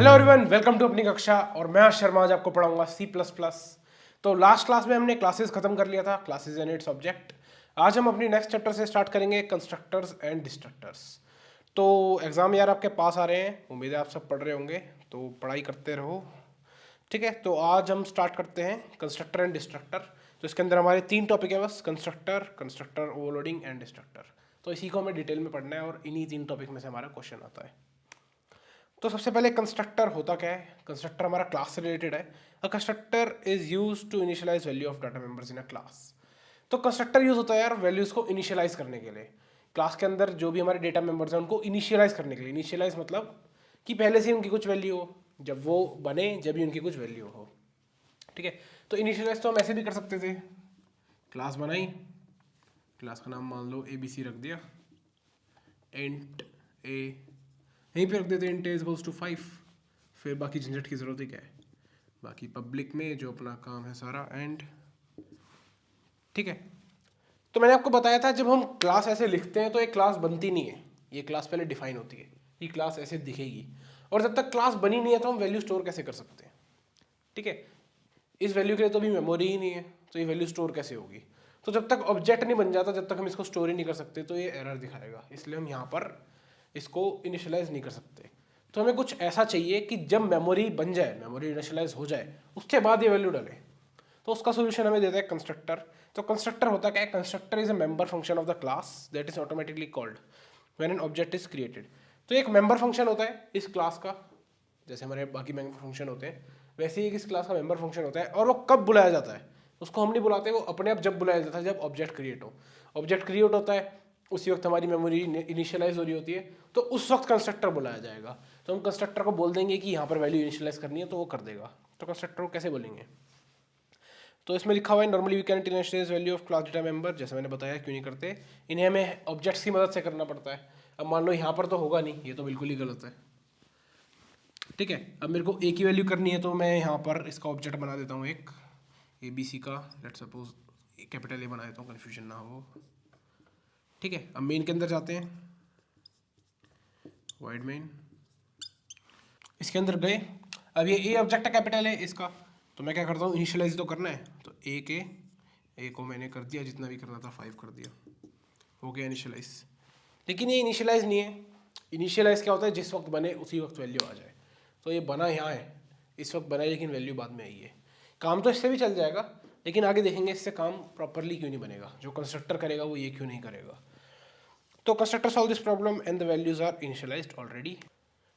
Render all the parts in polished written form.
Hello everyone, welcome to अपनी कक्षा। और मैं आश शर्मा आज आपको पढ़ाऊंगा C++। तो लास्ट क्लास में हमने क्लासेस खत्म कर लिया था, क्लासेस एंड इट्स ऑब्जेक्ट। आज हम अपनी नेक्स्ट चैप्टर से स्टार्ट करेंगे, कंस्ट्रक्टर्स एंड डिस्ट्रक्टर्स। तो एग्जाम यार आपके पास आ रहे हैं, उम्मीद है आप सब पढ़ रहे होंगे, तो पढ़ाई करते रहो। ठीक है, तो आज हम स्टार्ट करते हैं कंस्ट्रक्टर एंड डिस्ट्रक्टर। तो इसके अंदर हमारे 3 टॉपिक है बस, constructor, constructor overloading and destructor. तो इसी को हमें डिटेल में पढ़ना है और इन्हीं 3 टॉपिक में से हमारा क्वेश्चन आता है। तो सबसे पहले कंस्ट्रक्टर होता क्या है। कंस्ट्रक्टर हमारा क्लास से रिलेटेड है। A constructor is used to initialise value of data members in a class. तो कंस्ट्रक्टर यूज होता है यार वैल्यूज को इनिशियलाइज करने के लिए। क्लास के अंदर जो भी हमारे डेटा मेंबर्स हैं उनको इनिशियलाइज करने के लिए। इनिशियलाइज मतलब कि पहले से उनकी कुछ वैल्यू हो, जब वो बने जब भी उनकी कुछ वैल्यू हो। ठीक है, तो इनिशियलाइज तो हम ऐसे भी कर सकते थे। क्लास बनाई, क्लास का नाम मान लो ABC रख दिया, इंट ए यहीं पे रख देते इंट ए इक्वल्स टू 5। फिर बाकी झंझट की जरूरत ही क्या है, बाकी पब्लिक में जो अपना काम है सारा एंड। ठीक है, तो मैंने आपको बताया था जब हम क्लास ऐसे लिखते हैं तो एक क्लास बनती नहीं है। ये क्लास पहले डिफाइन होती है, ये क्लास ऐसे दिखेगी। और जब तक क्लास बनी नहीं है तो हम वैल्यू स्टोर कैसे कर सकते हैं। ठीक है, इस वैल्यू के लिए तो अभी मेमोरी ही नहीं है, तो ये वैल्यू स्टोर कैसे होगी। तो जब तक ऑब्जेक्ट नहीं बन जाता, जब तक हम इसको स्टोर ही नहीं कर सकते, तो ये एरर दिखाएगा। इसलिए हम यहाँ पर इसको इनिशियलाइज नहीं कर सकते। तो हमें कुछ ऐसा चाहिए कि जब मेमोरी बन जाए, मेमोरी इनिशियलाइज हो जाए, उसके बाद ये वैल्यू डाले। तो उसका सोल्यूशन हमें देता है कंस्ट्रक्टर। तो कंस्ट्रक्टर होता क्या है, constructor is a member function of the class that is automatically called when an object is created. तो एक मेंबर फंक्शन होता है इस क्लास का, जैसे हमारे बाकी मेंबर फंक्शन होते हैं वैसे ही इस क्लास का मेंबर फंक्शन होता है। और वो कब बुलाया जाता है, उसको हम नहीं बुलाते, वो अपने आप जब बुलाया जाता है जब ऑब्जेक्ट क्रिएट हो। ऑब्जेक्ट क्रिएट होता है उसी वक्त हमारी मेमोरी इनिशियलाइज हो रही होती है, तो उस वक्त कंस्ट्रक्टर बुलाया जाएगा। तो हम कंस्ट्रक्टर को बोल देंगे कि यहाँ पर वैल्यू इनिशियलाइज करनी है, तो वो कर देगा। तो कंस्ट्रक्टर को कैसे बोलेंगे, तो इसमें लिखा हुआ है normally we can initialise value of class data member. जैसे मैंने बताया क्यों नहीं करते, इन्हें हमें ऑब्जेक्ट्स की मदद से करना पड़ता है। अब मान लो यहाँ पर तो होगा नहीं, ये तो बिल्कुल ही गलत है। ठीक है, अब मेरे को ए की वैल्यू करनी है, तो मैं यहाँ पर इसका ऑब्जेक्ट बना देता हूँ एक ABC का, लेट सपोज कैपिटल ए बना देता हूँ, कन्फ्यूजन ना हो। ठीक है, अब मेन के अंदर जाते हैं, वाइड मेन, इसके अंदर गए। अब ये ए ऑब्जेक्ट है कैपिटल है इसका, तो मैं क्या करता हूँ, इनिशियलाइज तो करना है। तो ए को मैंने कर दिया, जितना भी करना था 5 कर दिया, हो गया इनिशियलाइज। लेकिन ये इनिशियलाइज नहीं है। इनिशियलाइज क्या होता है, जिस वक्त बने उसी वक्त वैल्यू आ जाए। तो ये बना यहाँ है, इस वक्त बना है, लेकिन वैल्यू बाद में आई है। काम तो इससे भी चल जाएगा, लेकिन आगे देखेंगे इससे काम प्रॉपरली क्यों नहीं बनेगा। जो कंस्ट्रक्टर करेगा वो ये क्यों नहीं करेगा। तो constructor solve this problem and the values are initialised already.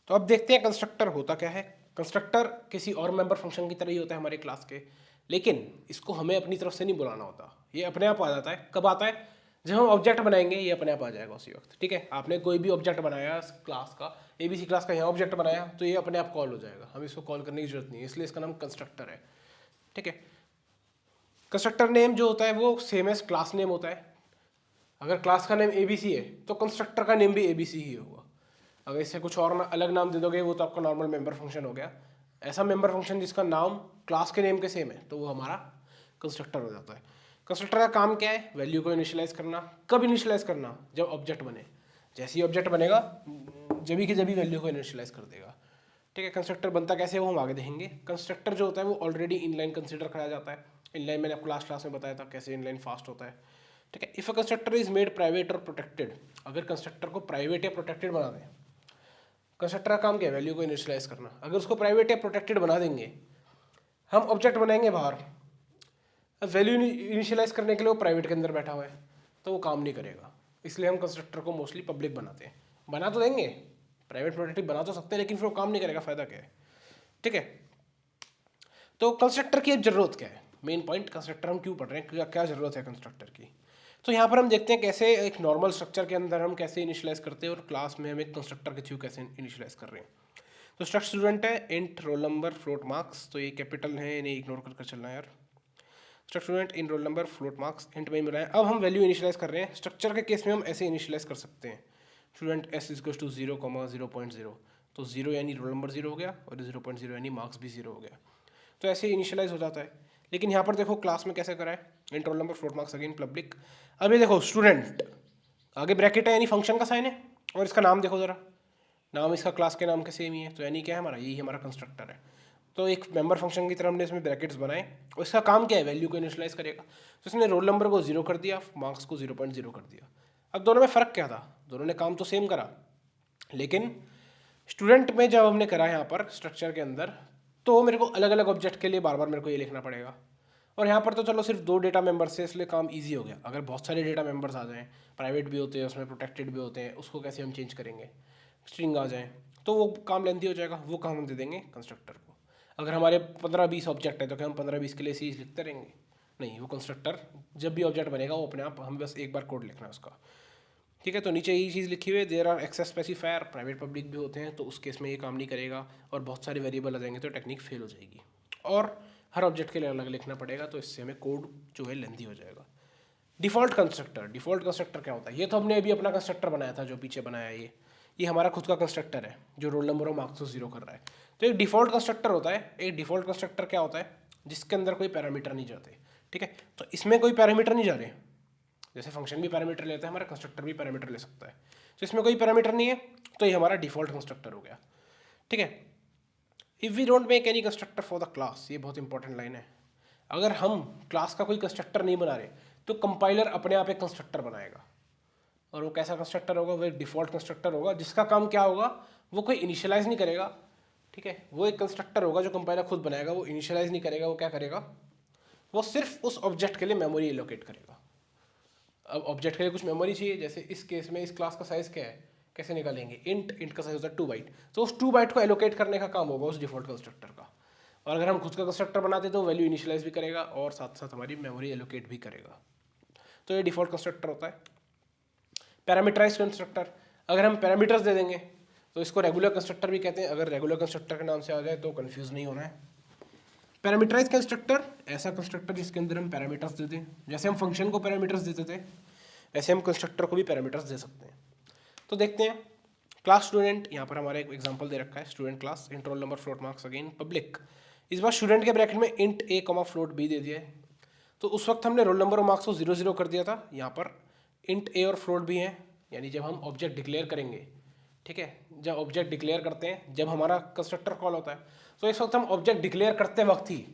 तो अब देखते हैं कंस्ट्रक्टर होता क्या है। कंस्ट्रक्टर किसी और मेंबर फंक्शन की तरह ही होता है हमारे क्लास के, लेकिन इसको हमें अपनी तरफ से नहीं बुलाना होता। ये अपने आप आ जाता है। कब आता है, जब हम ऑब्जेक्ट बनाएंगे ये अपने आप आ जाएगा उसी वक्त। ठीक है, आपने कोई भी ऑब्जेक्ट बनाया क्लास का, ABC क्लास का यहाँ ऑब्जेक्ट बनाया, तो ये अपने आप कॉल हो जाएगा, हम इसको कॉल करने की जरूरत नहीं है, इसलिए इसका नाम कंस्ट्रक्टर है। ठीक है, कंस्ट्रक्टर नेम जो होता है वो सेम एज क्लास नेम होता है। अगर क्लास का नेम ABC है तो कंस्ट्रक्टर का नेम भी ABC ही होगा। अगर इसे कुछ और अलग नाम दे दोगे वो तो आपका नॉर्मल मेंबर फंक्शन हो गया। ऐसा मेंबर फंक्शन जिसका नाम क्लास के नेम के सेम है तो वो हमारा कंस्ट्रक्टर हो जाता है। कंस्ट्रक्टर का काम क्या है, वैल्यू को इनिशियलाइज करना। कब इनिशियलाइज करना, जब ऑब्जेक्ट बने। जैसे ही ऑब्जेक्ट बनेगा जब की जब वैल्यू को इनिशियलाइज कर देगा। ठीक है, कंस्ट्रक्टर बनता कैसे वो हम आगे देखेंगे। कंस्ट्रक्टर जो होता है वो ऑलरेडी इनलाइन कंसिडर कराया जाता है। इनलाइन मैंने आपको लास्ट क्लास में बताया था कैसे इनलाइन फास्ट होता है। ठीक है, if a constructor is made private और प्रोटेक्टेड, अगर कंस्ट्रक्टर को प्राइवेट या प्रोटेक्टेड बना दें। कंस्ट्रक्टर का काम क्या है, वैल्यू को इनिशियलाइज करना। अगर उसको प्राइवेट या प्रोटेक्टेड बना देंगे, हम ऑब्जेक्ट बनाएंगे बाहर, अब वैल्यू इनिशियलाइज करने के लिए वो प्राइवेट के अंदर बैठा हुआ है, तो वो काम नहीं करेगा। इसलिए हम कंस्ट्रक्टर को मोस्टली पब्लिक बनाते हैं। बना तो देंगे, प्राइवेट प्रोटेक्टेड बना तो सकते हैं, लेकिन फिर वो काम नहीं करेगा, फायदा क्या है। ठीक है, तो कंस्ट्रक्टर की अब जरूरत क्या है, मेन पॉइंट, कंस्ट्रक्टर हम क्यों पढ़ रहे हैं, क्या जरूरत है कंस्ट्रक्टर की। तो यहाँ पर हम देखते हैं कैसे एक नॉर्मल स्ट्रक्चर के अंदर हम कैसे इनिशियलाइज करते हैं, और क्लास में हम एक कंस्ट्रक्टर के थ्रू कैसे इनिशियलाइज कर रहे हैं। तो स्ट्रक्चर स्टूडेंट है, int roll number float marks, तो ये कैपिटल है, इन्हें इग्नोर कर चलना है यार। Structure student in roll number float marks, int में मिला है। अब हम वैल्यू इनिशियलाइज कर रहे हैं। स्ट्रक्चर के केस में हम ऐसे इनिशियलाइज कर सकते हैं, स्टूडेंट S इक्वल टू 0,0.0, तो 0 यानी रोल नंबर 0 हो गया, और 0.0 यानी मार्क्स भी 0 हो गया। तो ऐसे इनिशियलाइज हो जाता है। लेकिन यहाँ पर देखो क्लास में कैसे करा है, int roll number float marks again public. अब ये देखो स्टूडेंट आगे ब्रैकेट है यानी फंक्शन का साइन है, और इसका नाम देखो जरा, नाम इसका क्लास के नाम के सेम ही है, तो यानी क्या है हमारा, यही हमारा कंस्ट्रक्टर है। तो एक मेंबर फंक्शन की तरह हमने इसमें ब्रैकेट्स बनाए और इसका काम क्या है, वैल्यू को इनिशियलाइज करेगा। तो इसने रोल नंबर को 0 कर दिया, मार्क्स को 0.0 कर दिया। अब दोनों में फ़र्क क्या था, दोनों ने काम तो सेम करा, लेकिन स्टूडेंट में जब हमने करा यहाँ पर स्ट्रक्चर के अंदर, तो मेरे को अलग अलग ऑब्जेक्ट के लिए बार बार मेरे को ये लिखना पड़ेगा। और यहाँ पर तो चलो सिर्फ 2 डेटा मेंबर्स से, इसलिए काम इजी हो गया। अगर बहुत सारे डेटा मेंबर्स आ जाएँ, प्राइवेट भी होते हैं उसमें, प्रोटेक्टेड भी होते हैं, उसको कैसे हम चेंज करेंगे, स्ट्रिंग आ जाए तो वो काम लेंथी हो जाएगा, वो काम हम दे देंगे कंस्ट्रक्टर को। अगर हमारे 15-20 ऑब्जेक्ट है तो क्या हम 15-20 के लिए सीरीज लिखते रहेंगे? नहीं, वो कंस्ट्रक्टर जब भी ऑब्जेक्ट बनेगा वो अपने आप, हम बस एक बार कोड लिखना है उसका। ठीक है, तो नीचे यही चीज़ लिखी हुई है, there are access specifier, private public भी होते हैं, तो उस केस में ये काम नहीं करेगा और बहुत सारे वेरिएबल आ जाएंगे तो टेक्निक फेल हो जाएगी और हर ऑब्जेक्ट के लिए अलग लिखना पड़ेगा, तो इससे हमें कोड जो है लेंथी हो जाएगा। डिफ़ॉल्ट कंस्ट्रक्टर क्या होता है? ये तो हमने अभी अपना कंस्ट्रक्टर बनाया था, जो पीछे बनाया है ये हमारा खुद का कंस्ट्रक्टर है जो रोल नंबर और मार्क्स को 0 कर रहा है। तो एक डिफ़ॉल्ट कंस्ट्रक्टर होता है। एक डिफ़ॉल्ट कंस्ट्रक्टर क्या होता है? जिसके अंदर कोई पैरामीटर नहीं जाते। ठीक है, तो इसमें कोई पैरामीटर नहीं जा रहे, जैसे फंक्शन भी पैरामीटर लेता है, हमारा कंस्ट्रक्टर भी पैरामीटर ले सकता है। तो इसमें कोई पैरामीटर नहीं है, तो ये हमारा डिफ़ॉल्ट कंस्ट्रक्टर हो गया। ठीक है, if we don't make any constructor for the class, ये बहुत इंपॉर्टेंट लाइन है। अगर हम क्लास का कोई कंस्ट्रक्टर नहीं बना रहे तो कंपाइलर अपने आप एक कंस्ट्रक्टर बनाएगा, और वो कैसा कंस्ट्रक्टर होगा? वो एक डिफ़ॉल्ट कंस्ट्रक्टर होगा जिसका काम क्या होगा, वो कोई इनिशियलाइज़ नहीं करेगा। ठीक है, वो एक कंस्ट्रक्टर होगा जो कंपाइलर खुद बनाएगा, वो इनिशियलाइज़ नहीं करेगा। वो क्या करेगा? वो सिर्फ उस ऑब्जेक्ट के लिए मेमोरी एलोकेट करेगा। अब ऑब्जेक्ट के लिए कुछ मेमोरी चाहिए, जैसे इस केस में इस क्लास का साइज़ क्या है, कैसे निकालेंगे? इंट का साइज होता है 2 बाइट, तो उस 2 बाइट को एलोकेट करने का काम होगा उस डिफ़ॉल्ट कंस्ट्रक्टर का। और अगर हम खुद का कंस्ट्रक्टर बनाते तो वैल्यू इनिशियलाइज भी करेगा और साथ साथ हमारी मेमोरी एलोकेट भी करेगा। तो ये डिफ़ॉल्ट कंस्ट्रक्टर होता है। पैरामीटराइज्ड कंस्ट्रक्टर, अगर हम पैरामीटर्स दे देंगे तो इसको रेगुलर कंस्ट्रक्टर भी कहते हैं। अगर रेगुलर कंस्ट्रक्टर के नाम से आ जाए तो कंफ्यूज नहीं होना है। पैरामीटराइज्ड कंस्ट्रक्टर ऐसा कंस्ट्रक्टर जिसके अंदर हम पैरामीटर्स दे दें, जैसे हम फंक्शन को पैरामीटर्स देते थे वैसे हम कंस्ट्रक्टर को भी पैरामीटर्स दे सकते हैं। तो देखते हैं, क्लास स्टूडेंट, यहाँ पर हमारा एक एग्जांपल दे रखा है, student class, int roll number float marks again public. इस बार स्टूडेंट के ब्रैकेट में इंट ए कॉमा फ्लोट बी दे दिया है। तो उस वक्त हमने रोल नंबर और मार्क्स को 0 कर दिया था, यहाँ पर इंट ए और फ्लोट भी हैं, यानी जब हम ऑब्जेक्ट डिक्लेयर करेंगे। ठीक है, जब ऑब्जेक्ट डिक्लेयर करते हैं, जब हमारा कंस्ट्रक्टर कॉल होता है, तो इस वक्त हम ऑब्जेक्ट डिक्लेयर करते वक्त ही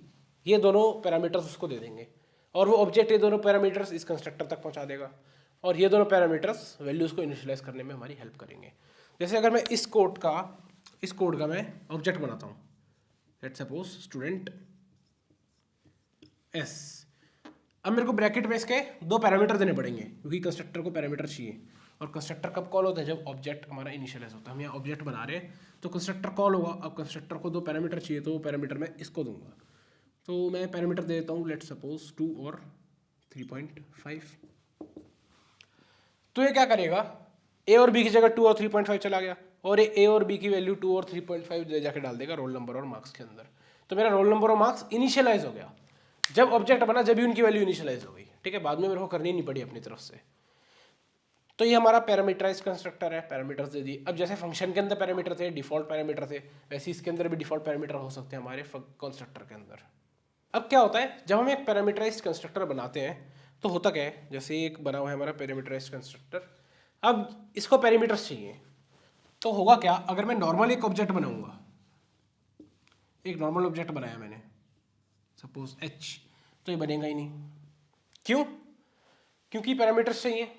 ये दोनों पैरामीटर्स उसको दे देंगे, और वो ऑब्जेक्ट ये दोनों पैरामीटर्स इस कंस्ट्रक्टर तक पहुँचा देगा, और ये दोनों पैरामीटर्स वैल्यूज़ को इनिशियलाइज करने में हमारी हेल्प करेंगे। जैसे अगर मैं इस कोड का मैं ऑब्जेक्ट बनाता हूँ, लेट्स सपोज स्टूडेंट एस। अब मेरे को ब्रैकेट में इसके 2 पैरामीटर देने पड़ेंगे, क्योंकि कंस्ट्रक्टर को पैरामीटर चाहिए, और कंस्ट्रक्टर कब कॉल होता है? जब ऑब्जेक्ट हमारा इनिशियलाइज होता है। हम यहाँ ऑब्जेक्ट बना रहे हैं तो कंस्ट्रक्टर कॉल होगा। अब कंस्ट्रक्टर को 2 पैरामीटर चाहिए, तो वो पैरामीटर मैं इसको दूंगा। तो मैं पैरामीटर दे देता हूँ, लेट्स सपोज 2 और 3.5। तो ये क्या करेगा? ए और बी की जगह 2 और 3.5 चला गया, और ए और बी की वैल्यू 2 और 3.5 दे जाके डाल देगा रोल नंबर और मार्क्स के अंदर। तो मेरा रोल नंबर और मार्क्स इनिशियलाइज हो गया जब ऑब्जेक्ट बना, जब भी उनकी वैल्यू इनिशियलाइज हो गई। ठीक है, बाद में मेरे को करनी नहीं पड़ी अपनी तरफ से। तो ये हमारा पैरामीटराइज्ड कंस्ट्रक्टर है, पैरामीटर्स दे दिए। अब जैसे फंक्शन के अंदर पैरामीटर थे, डिफॉल्ट पैरामीटर थे, वैसे इसके अंदर भी डिफॉल्ट पैरामीटर हो सकते हैं हमारे कंस्ट्रक्टर के अंदर। अब क्या होता है, जब हम एक पैरामीटराइज्ड कंस्ट्रक्टर बनाते हैं तो होता क्या है, जैसे एक बना हुआ है हमारा पैरामीटराइज्ड कंस्ट्रक्टर। अब इसको पैरामीटर्स चाहिए, तो होगा क्या? अगर मैं नॉर्मल एक ऑब्जेक्ट बनाऊंगा, एक नॉर्मल ऑब्जेक्ट बनाया मैंने सपोज एच, तो ये बनेगा ही नहीं। क्यों? क्योंकि पैरामीटर्स चाहिए।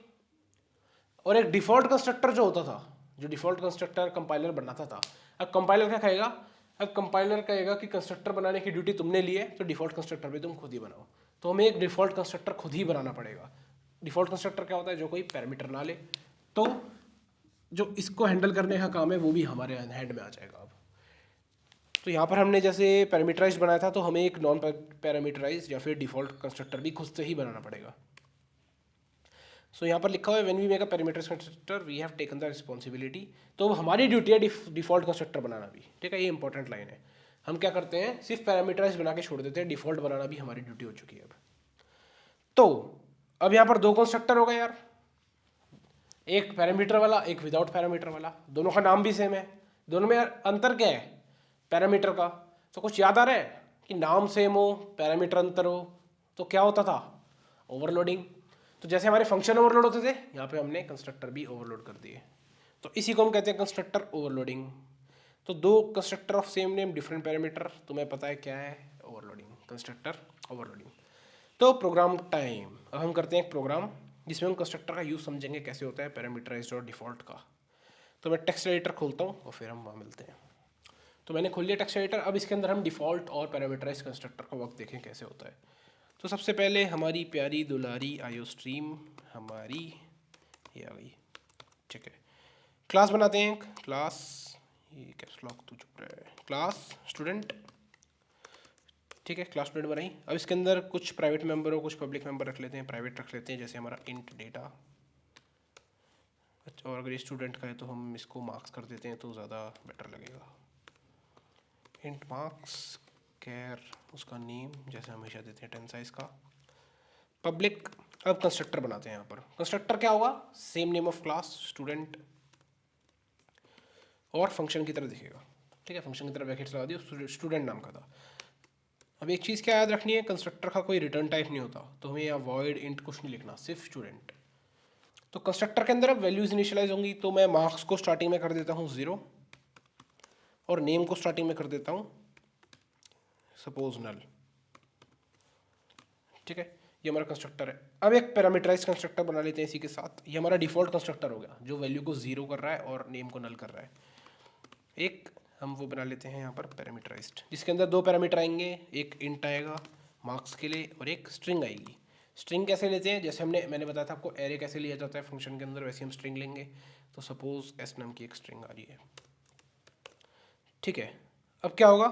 और एक डिफॉल्ट कंस्ट्रक्टर जो होता था, जो डिफॉल्ट कंस्ट्रक्टर कंपाइलर बनाता था, अब कंपाइलर क्या कहेगा? अब कंपाइलर कहेगा कि कंस्ट्रक्टर बनाने की ड्यूटी तुमने ली है, तो डिफॉल्ट कंस्ट्रक्टर भी तुम खुद ही बनाओ। तो हमें एक डिफॉल्ट कंस्ट्रक्टर खुद ही बनाना पड़ेगा। डिफॉल्ट कंस्ट्रक्टर क्या होता है? जो कोई पैरामीटर ना ले। तो जो इसको हैंडल करने का काम है वो भी हमारे हैंड में आ जाएगा। अब तो यहाँ पर हमने जैसे पैरामीटराइज बनाया था, तो हमें एक नॉन पैरामीटराइज या फिर डिफॉल्ट कंस्ट्रक्टर भी खुद से ही बनाना पड़ेगा। सो यहाँ पर लिखा हुआ है when we make a parameterise constructor we have taken the responsibility. तो हमारी ड्यूटी है डिफॉल्ट कंस्ट्रक्टर बनाना भी। ठीक है, ये इंपॉर्टेंट लाइन है। हम क्या करते हैं, सिर्फ पैरामीटराइज बना के छोड़ देते हैं, डिफॉल्ट बनाना भी हमारी ड्यूटी हो चुकी है अब। तो अब यहाँ पर 2 कंस्ट्रक्टर हो गए यार, एक पैरामीटर वाला, एक विदाउट पैरामीटर वाला। दोनों का नाम भी सेम है, दोनों में अंतर क्या है? पैरामीटर का। तो कुछ याद आ रहा है कि नाम सेम हो, पैरामीटर अंतर हो, तो क्या होता था? ओवरलोडिंग। तो जैसे हमारे फंक्शन ओवरलोड होते थे, यहाँ पे हमने कंस्ट्रक्टर भी ओवरलोड कर दिए। तो इसी को हम कहते हैं कंस्ट्रक्टर ओवरलोडिंग। तो दो constructor of same name different parameter, तुम्हें पता है क्या है ओवरलोडिंग, कंस्ट्रक्टर ओवरलोडिंग। तो प्रोग्राम टाइम, अब हम करते हैं एक प्रोग्राम जिसमें हम कंस्ट्रक्टर का यूज़ समझेंगे कैसे होता है पैरामीटराइज्ड और डिफ़ॉल्ट का। तो मैं टेक्स्ट एडिटर खोलता हूँ और फिर हम वहाँ मिलते हैं। तो मैंने खोल लिया टेक्स्ट एडिटर। अब इसके अंदर हम डिफ़ॉल्ट और पैरामीटराइज्ड कंस्ट्रक्टर का वर्क देखें कैसे होता है। तो सबसे पहले हमारी प्यारी दुलारी आयो स्ट्रीम हमारी ये आ गई, ठीक है। क्लास बनाते हैं, क्लास, ये कैप्स लॉक तो चुप रहा है, क्लास स्टूडेंट, ठीक है। क्लास स्टूडेंट बनाई। अब इसके अंदर कुछ प्राइवेट मेंबर और कुछ पब्लिक मेंबर रख लेते हैं, प्राइवेट रख लेते हैं, जैसे हमारा इंट डेटा। अच्छा, और अगर ये स्टूडेंट का है तो हम इसको मार्क्स कर देते हैं तो ज़्यादा बेटर लगेगा। इंट मार्क्स कैर उसका नेम जैसे हमेशा देते हैं 10 साइज का। पब्लिक, अब कंस्ट्रक्टर बनाते हैं। यहाँ पर कंस्ट्रक्टर क्या होगा, same name of class student और फंक्शन की तरह दिखेगा, ठीक है। फंक्शन की तरह ब्रैकेट्स लगा दिए, स्टूडेंट नाम का था। अब एक चीज़ क्या याद रखनी है, कंस्ट्रक्टर का कोई रिटर्न टाइप नहीं होता, तो हमें यहाँ वॉइड इंट कुछ नहीं लिखना, सिर्फ स्टूडेंट। तो कंस्ट्रक्टर के अंदर अब वैल्यूज इनिशियलाइज होंगी, तो मैं मार्क्स को स्टार्टिंग में कर देता हूँ 0 और नेम को स्टार्टिंग में कर देता हूँ सपोज नल, ठीक है। ये हमारा कंस्ट्रक्टर है। अब एक पैरामीटराइज कंस्ट्रक्टर बना लेते हैं इसी के साथ। ये हमारा डिफॉल्ट कंस्ट्रक्टर हो गया जो वैल्यू को 0 कर रहा है और नेम को नल कर रहा है। एक हम वो बना लेते हैं यहाँ पर पैरामीटराइज्ड, जिसके अंदर दो पैरामीटर आएंगे, एक इंट आएगा मार्क्स के लिए और एक स्ट्रिंग आएगी। स्ट्रिंग कैसे लेते हैं, जैसे मैंने बताया था आपको एरे कैसे लिया जाता है फंक्शन के अंदर, वैसे हम स्ट्रिंग लेंगे। तो सपोज एस नाम की एक स्ट्रिंग आ रही है, ठीक है। अब क्या होगा,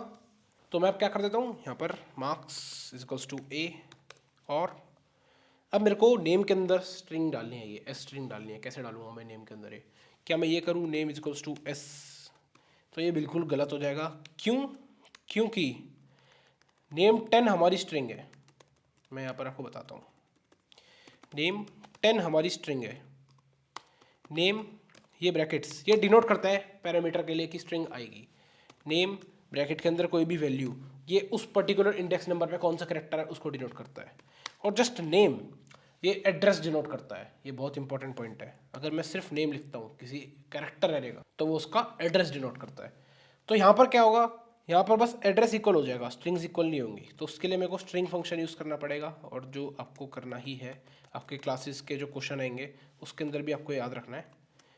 तो मैं अब क्या कर देता हूँ यहाँ पर मार्क्स इज इक्वल्स टू ए, और अब मेरे को नेम के अंदर स्ट्रिंग डालनी है, ये एस स्ट्रिंग डालनी है। कैसे डालूंगा मैं नेम के अंदर है, क्या मैं ये करूँ name is equals to S, तो ये बिल्कुल गलत हो जाएगा। क्यों, क्योंकि नेम 10 हमारी स्ट्रिंग है। मैं यहाँ पर आपको बताता हूँ, नेम 10 हमारी स्ट्रिंग है। नेम ये ब्रैकेट्स ये डिनोट करता है पैरामीटर के लिए कि स्ट्रिंग आएगी। नेम ब्रैकेट के अंदर कोई भी वैल्यू, ये उस पर्टिकुलर इंडेक्स नंबर पे कौन सा करेक्टर है उसको डिनोट करता है। और जस्ट नेम ये एड्रेस डिनोट करता है। ये बहुत इंपॉर्टेंट पॉइंट है। अगर मैं सिर्फ नेम लिखता हूँ किसी कैरेक्टर रहेगा तो वो उसका एड्रेस डिनोट करता है। तो यहाँ पर क्या होगा, यहाँ पर बस एड्रेस इक्वल हो जाएगा, स्ट्रिंग्स इक्वल नहीं होंगी। तो उसके लिए मेरे को स्ट्रिंग फंक्शन यूज़ करना पड़ेगा, और जो आपको करना ही है आपके क्लासेस के जो क्वेश्चन आएंगे उसके अंदर भी आपको याद रखना है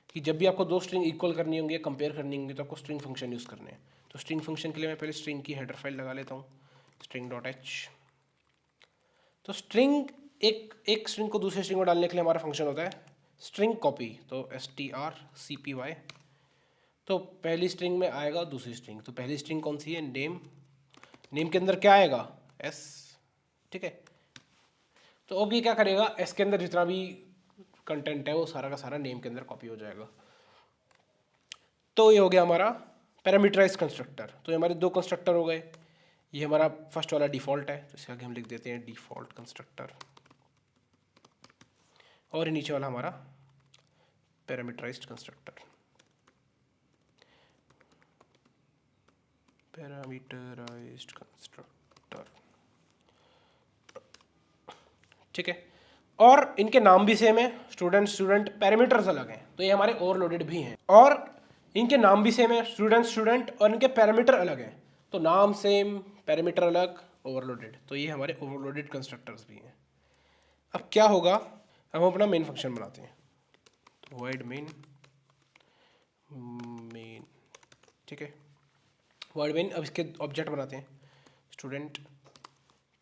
कि जब भी आपको दो स्ट्रिंग इक्वल करनी होंगी, कंपेयर करनी होंगी, तो आपको स्ट्रिंग फंक्शन यूज़ करने हैं। तो स्ट्रिंग फंक्शन के लिए मैं पहले स्ट्रिंग की हेडर फाइल लगा लेता हूँ, string.h। तो स्ट्रिंग एक स्ट्रिंग को दूसरे स्ट्रिंग में डालने के लिए हमारा फंक्शन होता है स्ट्रिंग कॉपी, तो strcpy। तो पहली स्ट्रिंग में आएगा दूसरी स्ट्रिंग, तो पहली स्ट्रिंग कौन सी है, नेम। नेम के अंदर क्या आएगा, एस, ठीक है। तो अब ये क्या करेगा, एस के अंदर जितना भी कंटेंट है वो सारा का सारा नेम के अंदर कॉपी हो जाएगा। तो ये हो गया हमारा पैरामीटराइज कंस्ट्रक्टर। तो ये हमारे दो कंस्ट्रक्टर हो गए। ये हमारा फर्स्ट वाला डिफ़ॉल्ट है, तो इसके आगे हम लिख देते हैं डिफ़ॉल्ट कंस्ट्रक्टर, और ये नीचे वाला हमारा पैरामीटराइज्ड कंस्ट्रक्टर, पैरामीटराइज्ड कंस्ट्रक्टर, ठीक है। और इनके नाम भी सेम है, स्टूडेंट पैरामीटर्स अलग हैं, तो ये हमारे ओवरलोडेड भी हैं। और इनके नाम भी सेम है, स्टूडेंट, और इनके पैरामीटर अलग हैं। तो नाम सेम, पैरामीटर अलग, ओवरलोडेड। तो ये हमारे ओवरलोडेड कंस्ट्रक्टर्स भी हैं। अब क्या होगा, हम अपना मेन फंक्शन बनाते हैं, तो void main, ठीक है। void main, अब इसके ऑब्जेक्ट बनाते हैं स्टूडेंट।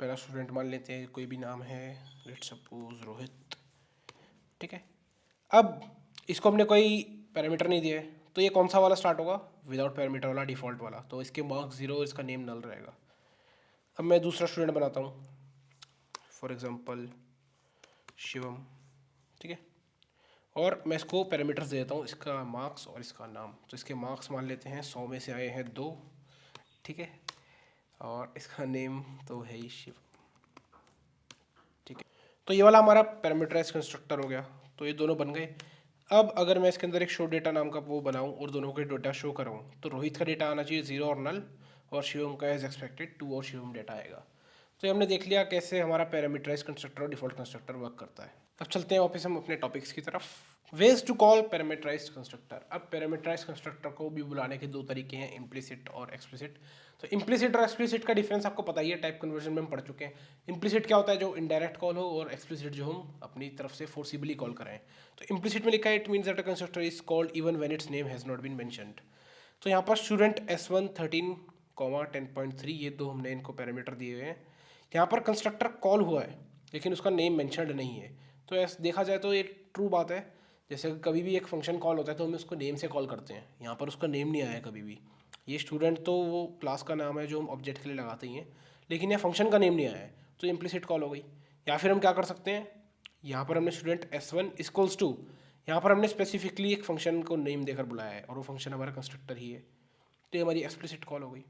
पहला स्टूडेंट मान लेते हैं, कोई भी नाम है, लेट्स सपोज रोहित, ठीक है। अब इसको हमने कोई पैरामीटर नहीं दिया है, तो ये कौन सा वाला स्टार्ट होगा, विदाउट पैरामीटर वाला, डिफ़ॉल्ट वाला। तो इसके मार्क्स 0, इसका नेम नल रहेगा। अब मैं दूसरा स्टूडेंट बनाता हूँ, फॉर एग्जांपल शिवम, ठीक है। और मैं इसको पैरामीटर्स दे देता हूँ, इसका मार्क्स और इसका नाम। तो इसके मार्क्स मान लेते हैं 100 में से आए हैं 2, ठीक है। और इसका नेम तो है ही शिव, ठीक है। तो ये वाला हमारा पैरामीटराइज कंस्ट्रक्टर हो गया। तो ये दोनों बन गए। अब अगर मैं इसके अंदर एक शो डेटा नाम का वो बनाऊं और दोनों के डेटा शो कराऊं, तो रोहित का डेटा आना चाहिए 0 और नल, और शिवम का एज एक्सपेक्टेड 2 और शिवम डेटा आएगा। तो ये हमने देख लिया कैसे हमारा पैरामीटराइज कंस्ट्रक्टर और डिफॉल्ट कंस्ट्रक्टर वर्क करता है। अब चलते हैं वापस हम अपने टॉपिक्स की तरफ। Ways to call parameterised constructor. अब पैरामीटराइज्ड कंस्ट्रक्टर को भी बुलाने के दो तरीके हैं, इम्प्लिसिट और एक्सप्लिसिट। तो इम्प्लिसिट और एक्सप्लिसिट का डिफरेंस आपको पता ही है, टाइप कन्वर्जन में हम पढ़ चुके हैं। इम्प्लिसिट क्या होता है, जो इनडायरेक्ट कॉल हो, और एक्सप्लिसिट जो हम अपनी तरफ से फोर्सिबली कॉल कराएं। तो इम्प्लिसिट में लिखा है it means that a constructor is called even when its name has not been mentioned. तो यहाँ पर स्टूडेंट S1 13, 10.3 ये दो हमने इनको पैरामीटर दिए हुए हैं। यहाँ पर कंस्ट्रक्टर कॉल हुआ है लेकिन उसका नेम मेंशन्ड नहीं है। तो ऐसा देखा जाए तो ये ट्रू बात है। जैसे कभी भी एक फंक्शन कॉल होता है तो हम उसको नेम से कॉल करते हैं, यहाँ पर उसका नेम नहीं आया है कभी भी। ये स्टूडेंट तो वो क्लास का नाम है जो हम ऑब्जेक्ट के लिए लगाते ही हैं, लेकिन यहाँ फंक्शन का नेम नहीं आया है, तो इम्प्लिसिट कॉल हो गई। या फिर हम क्या कर सकते हैं, यहाँ पर हमने स्टूडेंट S1 इक्वल्स टू, यहाँ पर हमने स्पेसिफिकली एक फंक्शन को नेम देकर बुलाया है और वो फंक्शन हमारा कंस्ट्रक्टर ही है, तो ये हमारी एक्सप्लिसिट कॉल हो गई।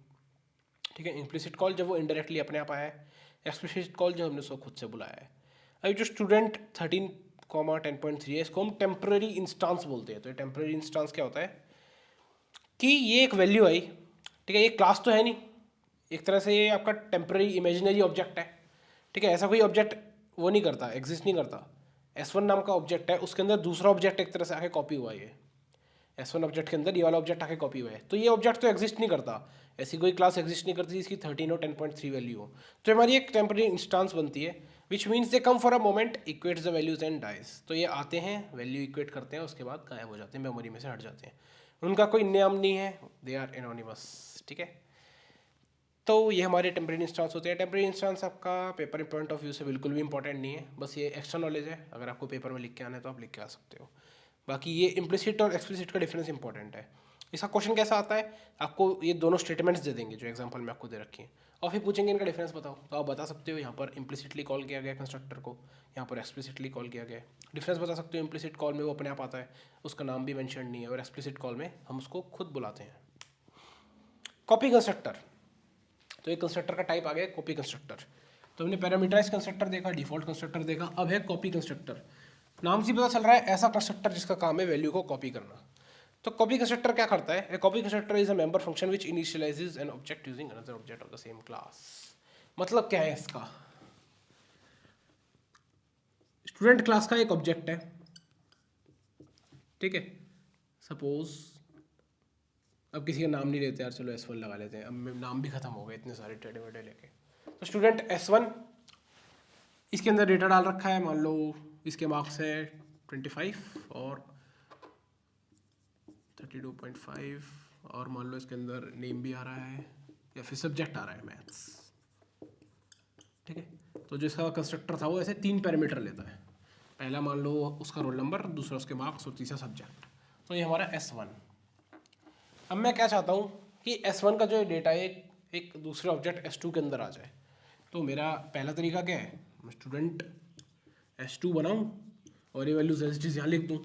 ठीक है, इम्प्लिसिट कॉल जब वो इनडायरेक्टली अपने आप आया है, एक्सप्लिसिट कॉल जब हमने उसको खुद से बुलाया है। अभी जो स्टूडेंट 13, 10.3 है, इसको हम टेम्पररी इंस्टांस बोलते हैं। तो ये टेम्पररी इंस्टांस क्या होता है कि ये एक वैल्यू आई, ठीक है, ये क्लास तो है नहीं, एक तरह से ये आपका टेम्पररी इमेजिनरी ऑब्जेक्ट है। ठीक है, ऐसा कोई ऑब्जेक्ट वो नहीं करता, एग्जिस्ट नहीं करता। S1 नाम का ऑब्जेक्ट है, उसके अंदर दूसरा ऑब्जेक्ट एक तरह से आके कॉपी हुआ है। ये S1 ऑब्जेक्ट के अंदर ये वाला ऑब्जेक्ट आके कॉपी हुआ है, तो ये ऑब्जेक्ट तो एग्जिस्ट नहीं करता, ऐसी कोई क्लास एग्जिस्ट नहीं करती इसकी 13 और 10.3 वैल्यू हो। तो हमारी एक टेम्पररी इंस्टांस बनती है, which means they come for a moment, equates the values and dies. तो ये आते हैं, वैल्यू इक्वेट करते हैं, उसके बाद गायब हो जाते हैं, मेमोरी में से हट जाते हैं, उनका कोई नाम नहीं है, दे आर एनोनिमस। ठीक है, तो ये हमारे टेम्परेरी इंस्टांस होते हैं। टेम्परेरी इंस्टांस आपका पेपर पॉइंट ऑफ व्यू से बिल्कुल भी इंपॉर्टेंट नहीं है, बस ये एक्स्ट्रा नॉलेज है, अगर आपको पेपर में लिख के आना है तो आप लिख के आ सकते हो। बाकी ये इम्प्लिसिट और एक्सप्लिसिट का डिफरेंस इंपॉर्टेंट है। इसका क्वेश्चन कैसा आता है, आपको ये दोनों स्टेटमेंट्स दे देंगे जो एग्जाम्पल में आपको दे रखी हैं, और फिर पूछेंगे इनका डिफरेंस बताओ, तो आप बता सकते हो यहाँ पर इम्प्लिसिटली कॉल किया गया कंस्ट्रक्टर को, यहाँ पर एक्सप्लिसिटली कॉल किया गया। डिफरेंस बता सकते हो, इम्प्लिसिट कॉल में वो अपने आप आता है, उसका नाम भी मेंशन नहीं है, और एक्सप्लिसिट कॉल में हम उसको खुद बुलाते हैं। कॉपी कंस्ट्रक्टर, तो एक कंस्ट्रक्टर का टाइप आ गया कॉपी कंस्ट्रक्टर। तो हमने पैरामीटराइज्ड कंस्ट्रक्टर देखा, डिफॉल्ट कंस्ट्रक्टर देखा, अब है कॉपी कंस्ट्रक्टर। नाम से पता चल रहा है ऐसा कंस्ट्रक्टर जिसका काम है वैल्यू को कॉपी करना। तो कॉपी कंस्ट्रक्टर क्या करता है, ए copy constructor is a member function which initialises an object using another object of the same class. मतलब क्या है इसका, स्टूडेंट क्लास का एक ऑब्जेक्ट है, ठीक है, सपोज, अब किसी का नाम नहीं लेते यार, चलो S1 लगा लेते हैं, अब नाम भी खत्म हो गए इतने सारे टेढ़े मेढ़े लेके। तो स्टूडेंट S1, इसके अंदर डेटा डाल रखा है, मान लो इसके मार्क्स है 25 और 32.5, और मान लो इसके अंदर नेम भी आ रहा है या फिर सब्जेक्ट आ रहा है मैथ्स। ठीक है, तो जो इसका कंस्ट्रक्टर था वो ऐसे 3 पैरामीटर लेता है, पहला मान लो उसका रोल नंबर, दूसरा उसके मार्क्स और तीसरा सब्जेक्ट। तो ये हमारा S1। अब मैं क्या चाहता हूँ कि S1 का जो डेटा है एक दूसरे ऑब्जेक्ट S2 के अंदर आ जाए। तो मेरा पहला तरीका क्या है, मैं स्टूडेंट S2 बनाऊँ और ये वैल्यूज एज इट इज यहाँ लिख दूँ।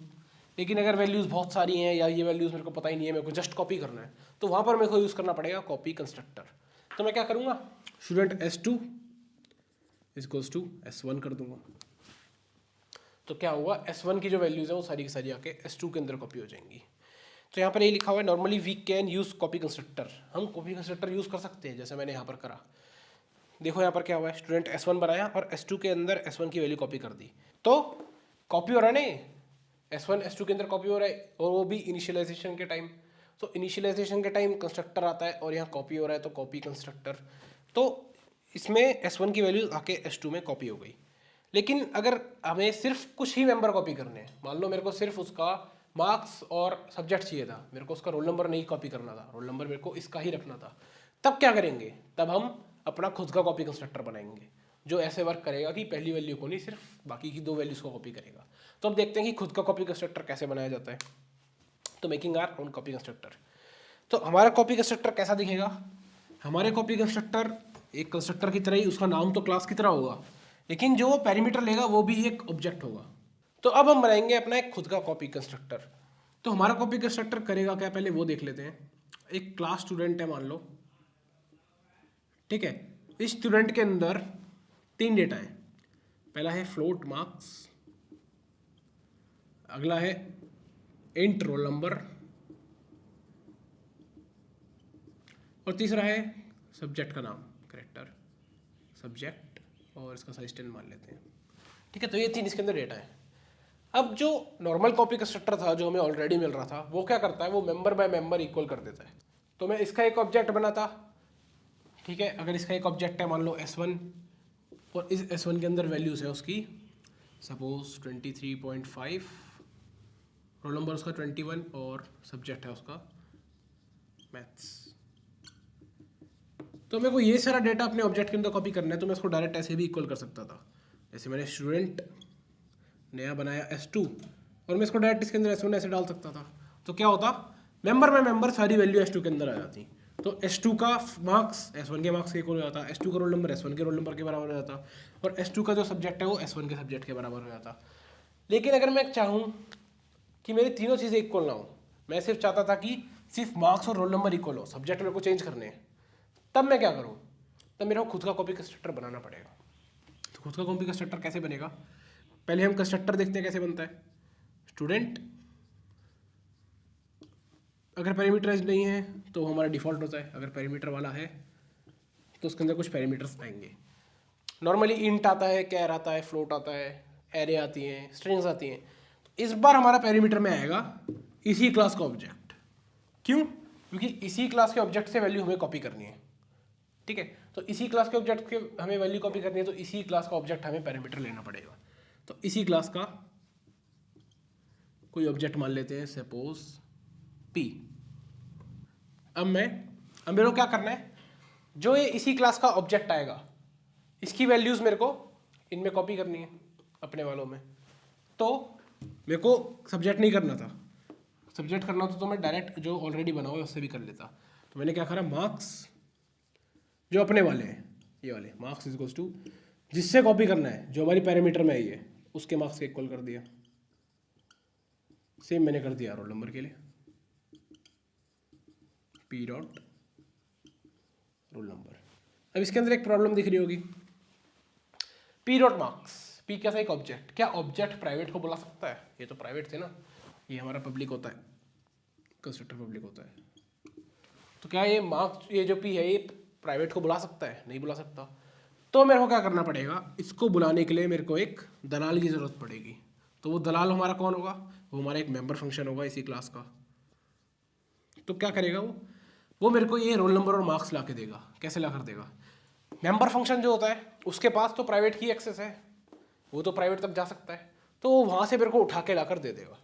लेकिन अगर वैल्यूज़ बहुत सारी हैं या ये वैल्यूज़ मेरे को पता ही नहीं है, मेरे को जस्ट कॉपी करना है, तो वहाँ पर मेरे को यूज़ करना पड़ेगा कॉपी कंस्ट्रक्टर। तो मैं क्या करूँगा, student S2 equals to S1 कर दूँगा। तो क्या होगा, S1 की जो वैल्यूज़ है वो सारी की सारी आके S2 के अंदर कॉपी हो जाएंगी। तो यहाँ पर ये लिखा हुआ है normally we can use copy constructor, हम कॉपी कंस्ट्रक्टर यूज़ कर सकते हैं, जैसे मैंने यहाँ पर करा। देखो यहाँ पर क्या हुआ है, स्टूडेंट S1 बनाया और S2 के अंदर S1 की वैल्यू कॉपी कर दी, तो कॉपी हो रहा है नहीं, S1 S2 के अंदर कॉपी हो रहा है, और वो भी इनिशियलाइजेशन के टाइम। तो इनिशियलाइजेशन के टाइम कंस्ट्रक्टर आता है और यहाँ कॉपी हो रहा है, तो कॉपी कंस्ट्रक्टर। तो इसमें S1 की वैल्यू आके S2 में कॉपी हो गई। लेकिन अगर हमें सिर्फ कुछ ही मेंबर कॉपी करने हैं, मान लो मेरे को सिर्फ उसका मार्क्स और सब्जेक्ट चाहिए था, मेरे को उसका रोल नंबर नहीं कॉपी करना था, रोल नंबर मेरे को इसका ही रखना था, तब क्या करेंगे, तब हम अपना खुद का कॉपी कंस्ट्रक्टर बनाएंगे जो ऐसे वर्क करेगा कि पहली वैल्यू को नहीं, सिर्फ बाकी की 2 वैल्यूज़ को कॉपी करेगा। तो अब देखते हैं कि खुद का कॉपी कंस्ट्रक्टर कैसे बनाया जाता है। तो making our own copy constructor. तो हमारा कॉपी कंस्ट्रक्टर कैसा दिखेगा, हमारे कॉपी कंस्ट्रक्टर एक कंस्ट्रक्टर की तरह ही, उसका नाम तो क्लास की तरह होगा, लेकिन जो पैरामीटर लेगा वो भी एक ऑब्जेक्ट होगा। तो अब हम बनाएंगे अपना एक खुद का कॉपी कंस्ट्रक्टर। तो हमारा कॉपी कंस्ट्रक्टर करेगा क्या, पहले वो देख लेते हैं। एक क्लास स्टूडेंट है मान लो, ठीक है, इस स्टूडेंट के अंदर 3 डेटा है, पहला है फ्लोट मार्क्स, अगला है इंट रोल नंबर, और तीसरा है सब्जेक्ट का नाम, करेक्टर सब्जेक्ट, और इसका साइज 10 मान लेते हैं। ठीक है, तो ये 3 इसके अंदर डेटा है। अब जो नॉर्मल कॉपी कंस्ट्रक्टर था जो हमें ऑलरेडी मिल रहा था, वो क्या करता है, वो मेंबर बाय मेंबर इक्वल कर देता है। तो मैं इसका एक ऑब्जेक्ट बनाता, ठीक है, अगर इसका एक ऑब्जेक्ट है मान लो S1 और इस S1 के अंदर वैल्यूज है उसकी सपोज 23.5, रोल नंबर उसका 21 और सब्जेक्ट है उसका मैथ्स। तो मेरे को ये सारा डेटा अपने ऑब्जेक्ट के अंदर कॉपी करना है, तो मैं इसको डायरेक्ट ऐसे भी इक्वल कर सकता था। जैसे मैंने स्टूडेंट नया बनाया S2 और मैं इसको डायरेक्ट इसके अंदर S1 ऐसे डाल सकता था। तो क्या होता, मेंबर बाय मेंबर सारी वैल्यू S2 के अंदर आ जाती। तो S2 का मार्क्स S1 के मार्क्स के इक्वल हो जाता, S2 का रोल नंबर S1 के रोल नंबर के बराबर हो जाता, और S2 का जो सब्जेक्ट है वो S1 के सब्जेक्ट के बराबर हो जाता। लेकिन अगर मैं चाहूँ कि मेरी तीनों चीज़ें इक्वल ना हो, मैं सिर्फ चाहता था कि सिर्फ मार्क्स और रोल नंबर इक्वल हो, सब्जेक्ट मेरे को चेंज करने हैं, तब मैं क्या करूँ, तब मेरे को खुद का कॉपी कंस्ट्रक्टर बनाना पड़ेगा। तो खुद का कॉपी कंस्ट्रक्टर कैसे बनेगा, पहले हम कंस्ट्रक्टर देखते हैं कैसे बनता है। स्टूडेंट अगर पैरामीटराइज नहीं है तो हमारा डिफ़ॉल्ट होता है, अगर पैरामीटर वाला है तो उसके अंदर कुछ पैरामीटर्स आएंगे। नॉर्मली इंट आता है, कैर आता है, फ्लोट आता है, एरे आती हैं, स्ट्रिंग्स आती हैं। तो इस बार हमारा पैरामीटर में आएगा इसी क्लास का ऑब्जेक्ट। क्यों, क्योंकि इसी क्लास के ऑब्जेक्ट से वैल्यू हमें कॉपी करनी है, ठीक है। तो इसी क्लास के ऑब्जेक्ट के हमें वैल्यू कॉपी करनी है, तो इसी क्लास का ऑब्जेक्ट हमें पैरामीटर लेना पड़ेगा। तो इसी क्लास का कोई ऑब्जेक्ट मान लेते हैं सपोज P। अब मेरे को क्या करना है, जो ये इसी क्लास का ऑब्जेक्ट आएगा इसकी वैल्यूज मेरे को इनमें कॉपी करनी है अपने वालों में। तो मेरे को सब्जेक्ट नहीं करना था, सब्जेक्ट करना होता तो मैं डायरेक्ट जो ऑलरेडी बना हुआ है उससे भी कर लेता। तो मैंने क्या करा, मार्क्स जो अपने वाले हैं ये वाले मार्क्स इज इक्वल्स टू जिससे कॉपी करना है जो हमारी पैरामीटर में आई है उसके मार्क्स के इक्वल कर दिया। सेम मैंने कर दिया रोल नंबर के लिए, P डॉट रोल नंबर। अब इसके अंदर एक प्रॉब्लम दिख रही होगी, P डॉट मार्क्स, P कैसा एक ऑब्जेक्ट, क्या ऑब्जेक्ट प्राइवेट को बुला सकता है, ये तो प्राइवेट थे ना, ये हमारा पब्लिक होता है, कंस्ट्रक्टर पब्लिक होता है। तो क्या ये मार्क्स, ये जो P है ये प्राइवेट को बुला सकता है, नहीं बुला सकता। तो मेरे को क्या करना पड़ेगा, इसको बुलाने के लिए मेरे को एक दलाल की ज़रूरत पड़ेगी। तो वो दलाल हमारा कौन होगा, वो हमारा एक मेंबर फंक्शन होगा इसी क्लास का। तो क्या करेगा वो मेरे को ये रोल नंबर और मार्क्स ला के देगा। कैसे ला कर देगा, मेंबर फंक्शन जो होता है उसके पास तो प्राइवेट की एक्सेस है, वो तो प्राइवेट तक जा सकता है, तो वो वहाँ से मेरे को उठा के ला कर दे देगा,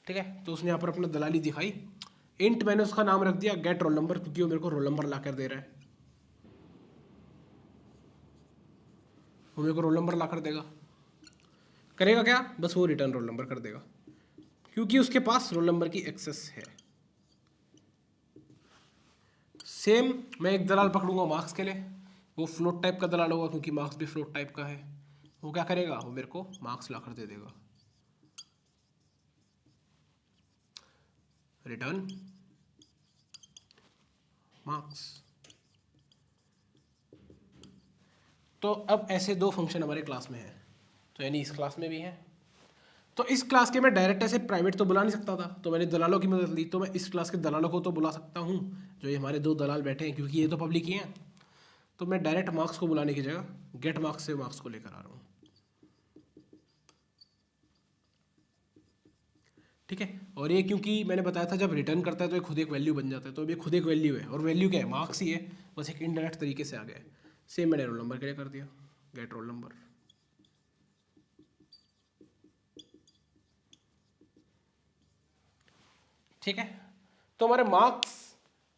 ठीक है। तो उसने यहाँ पर अपना दलाली दिखाई, इंट मैंने उसका नाम रख दिया गेट रोल नंबर, क्योंकि वो मेरे को रोल नंबर ला कर दे रहा है, वो मेरे को रोल नंबर ला कर देगा। करेगा क्या, बस वो रिटर्न रोल नंबर कर देगा, क्योंकि उसके पास रोल नंबर की एक्सेस है। सेम मैं एक दलाल पकड़ूंगा मार्क्स के लिए, वो फ्लोट टाइप का दलाल होगा क्योंकि मार्क्स भी फ्लोट टाइप का है। वो क्या करेगा, वो मेरे को मार्क्स ला कर दे देगा, रिटर्न मार्क्स। तो अब ऐसे दो फंक्शन हमारे क्लास में हैं, तो यानी इस क्लास में भी है। तो इस क्लास के मैं डायरेक्ट ऐसे प्राइवेट तो बुला नहीं सकता था, तो मैंने दलालों की मदद ली। तो मैं इस क्लास के दलालों को तो बुला सकता हूँ, जो ये हमारे दो दलाल बैठे हैं, क्योंकि ये तो पब्लिक ही हैं। तो मैं डायरेक्ट मार्क्स को बुलाने की जगह गेट मार्क्स से मार्क्स को लेकर आ रहा हूँ, ठीक है। और ये क्योंकि मैंने बताया था जब रिटर्न करता है तो ये खुद एक वैल्यू बन जाता है, तो अब ये खुद एक वैल्यू है, और वैल्यू क्या है, मार्क्स ही है, बस एक इनडायरेक्ट तरीके से आ गया है। सेम मैंने रोल नंबर के लिए कर दिया, गेट रोल नंबर। ठीक है, तो हमारे मार्क्स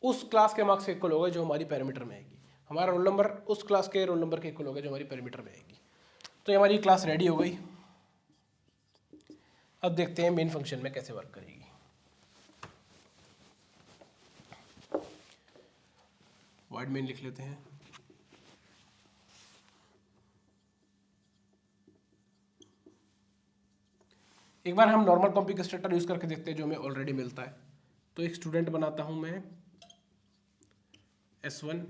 उस क्लास के मार्क्स के इक्वल होगा जो हमारी पैरामीटर में आएगी, हमारा रोल नंबर उस क्लास के रोल नंबर के इक्वल होगा जो हमारी पैरामीटर में आएगी। तो ये हमारी क्लास रेडी हो गई। अब देखते हैं मेन फंक्शन में कैसे वर्क करेगी। वाइड मेन लिख लेते हैं। एक बार हम नॉर्मल कॉपी कंस्ट्रक्टर यूज करके देखते हैं जो हमें ऑलरेडी मिलता है। तो एक स्टूडेंट बनाता हूं मैं S1,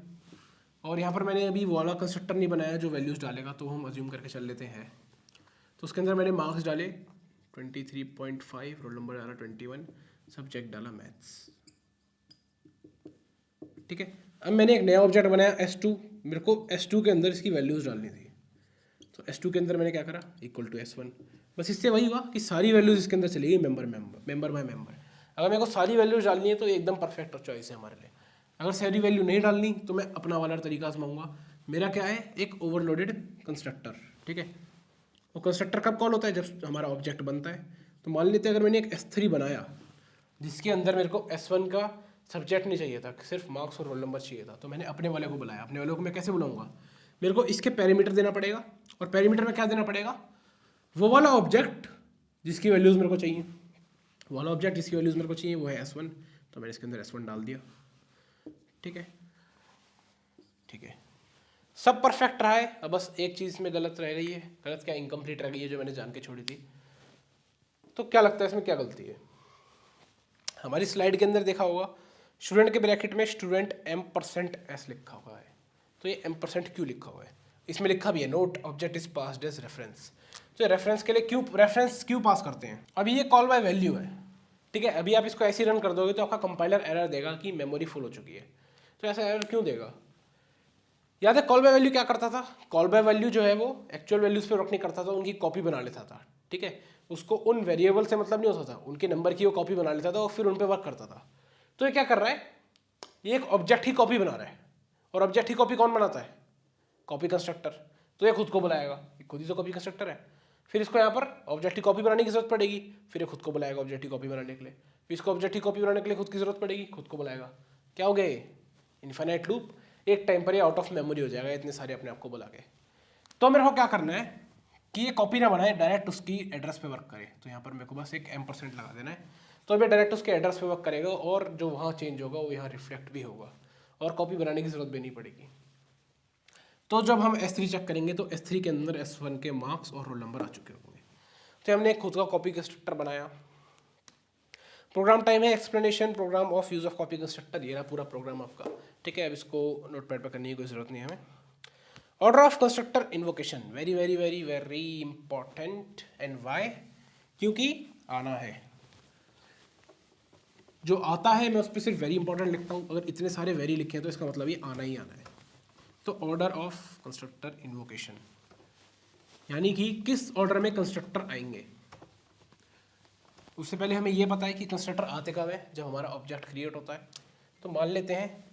और यहाँ पर मैंने अभी वाला कंस्ट्रक्टर नहीं बनाया जो वैल्यूज डालेगा, तो हम अज्यूम करके चल लेते हैं। तो उसके अंदर मैंने मार्क्स डाले 23.5, रोल नंबर डाला 21, सब्जेक्ट डाला मैथ्स, ठीक है। अब मैंने एक नया ऑब्जेक्ट बनाया S2, मेरे को S2 के अंदर इसकी वैल्यूज डालनी थी। तो S2 के अंदर मैंने क्या करा, इक्वल टू S1, बस इससे वही हुआ कि सारी वैल्यूज इसके अंदर चलेगी मेंबर बाय मेंबर। अगर मेरे को सारी वैल्यूज डालनी है तो ये एकदम परफेक्ट चॉइस है हमारे लिए। अगर सारी वैल्यू नहीं डालनी तो मैं अपना वाला तरीका आजमाऊंगा। मेरा क्या है, एक ओवरलोडेड कंस्ट्रक्टर, ठीक है। वो कंस्ट्रक्टर कब कॉल होता है, जब हमारा ऑब्जेक्ट बनता है। तो मान लेते हैं अगर मैंने एक S3 बनाया जिसके अंदर मेरे को S1 का सब्जेक्ट नहीं चाहिए था, सिर्फ मार्क्स और रोल नंबर चाहिए था, तो मैंने अपने वाले को बुलाया। अपने वाले को मैं कैसे बुलाऊंगा, मेरे को इसके पैरामीटर देना पड़ेगा, और पैरामीटर में क्या देना पड़ेगा, वो वाला ऑब्जेक्ट जिसकी वैल्यूज़ मेरे को चाहिए, वो वाला ऑब्जेक्ट जिसकी वैल्यूज़ मेरे को चाहिए वो है S1, तो मैंने इसके अंदर S1 डाल दिया। ठीक है, ठीक है, सब परफेक्ट रहा है। अब बस एक चीज़ में गलत रह रही है, गलत क्या, इनकम्प्लीट रह गई है, जो मैंने जान के छोड़ी थी। तो क्या लगता है इसमें क्या गलती है, हमारी स्लाइड के अंदर देखा होगा स्टूडेंट के ब्रैकेट में स्टूडेंट M% लिखा हुआ है। तो ये M% क्यों लिखा हुआ है, इसमें लिखा भी है note object is passed as reference. तो रेफरेंस के लिए क्यों पास करते हैं। अभी ये कॉल बाय वैल्यू है, ठीक है। अभी आप इसको ऐसे रन कर दोगे तो आपका कंपाइलर एरर देगा कि मेमोरी फुल हो चुकी है। तो ऐसा एरर क्यों देगा, याद है कॉल बाय वैल्यू क्या करता था, कॉल बाय वैल्यू जो है वो एक्चुअल वैल्यूज पे वर्क नहीं करता था, उनकी कॉपी बना लेता था, ठीक है। उसको उन वेरिएबल से मतलब नहीं होता था, उनके नंबर की वो कॉपी बना लेता था और फिर उन पे वर्क करता था। तो ये क्या कर रहा है, ये एक ऑब्जेक्ट ही कॉपी बना रहा है, और ऑब्जेक्ट ही कॉपी कौन बनाता है, कॉपी कंस्ट्रक्टर। तो ये खुद को बुलाएगा, खुद ही तो कॉपी कंस्ट्रक्टर है। फिर इसको यहाँ पर ऑब्जेक्ट की कॉपी बनाने की जरूरत पड़ेगी, फिर ये खुद को बुलाएगा ऑब्जेक्ट की कॉपी बनाने के लिए। फिर इसको ऑब्जेक्ट की कॉपी बनाने के लिए खुद की जरूरत पड़ेगी, खुद को बुलाएगा। क्या हो गया, इन्फिनिट लूप। एक टाइम पर ये आउट ऑफ मेमोरी हो जाएगा इतने सारे अपने आप को बुला के। तो मेरे को क्या करना है कि ये कॉपी ना बनाए, डायरेक्ट उसकी एड्रेस पे वर्क करे। तो यहाँ पर मेरे को बस एक M% लगा देना है, तो अभी डायरेक्ट उसके एड्रेस पे वर्क करेगा, और जो वहाँ चेंज होगा वो यहाँ रिफ्लेक्ट भी होगा, और कॉपी बनाने की जरूरत भी नहीं पड़ेगी। तो जब हम S3 चेक करेंगे तो S3 के अंदर S1 के मार्क्स और रोल नंबर आ चुके होंगे। तो हमने एक खुद का कॉपी कंस्ट्रक्टर बनाया। प्रोग्राम टाइम है explanation program of use of copy constructor, ये रहा पूरा प्रोग्राम आपका, ठीक है। अब इसको नोटपैड पर करने की कोई जरूरत नहीं है हमें। Order of constructor invocation, very very very very important. And why, क्योंकि आना है, जो आता है मैं उस पर सिर्फ वेरी इंपॉर्टेंट लिखता हूँ। अगर इतने सारे वेरी लिखे हैं तो इसका मतलब ये आना ही आना है। तो ऑर्डर ऑफ कंस्ट्रक्टर इन्वोकेशन यानी कि किस ऑर्डर में कंस्ट्रक्टर आएंगे। उससे पहले हमें ये पता है कि कंस्ट्रक्टर आते कब है, जब हमारा ऑब्जेक्ट क्रिएट होता है। तो मान लेते हैं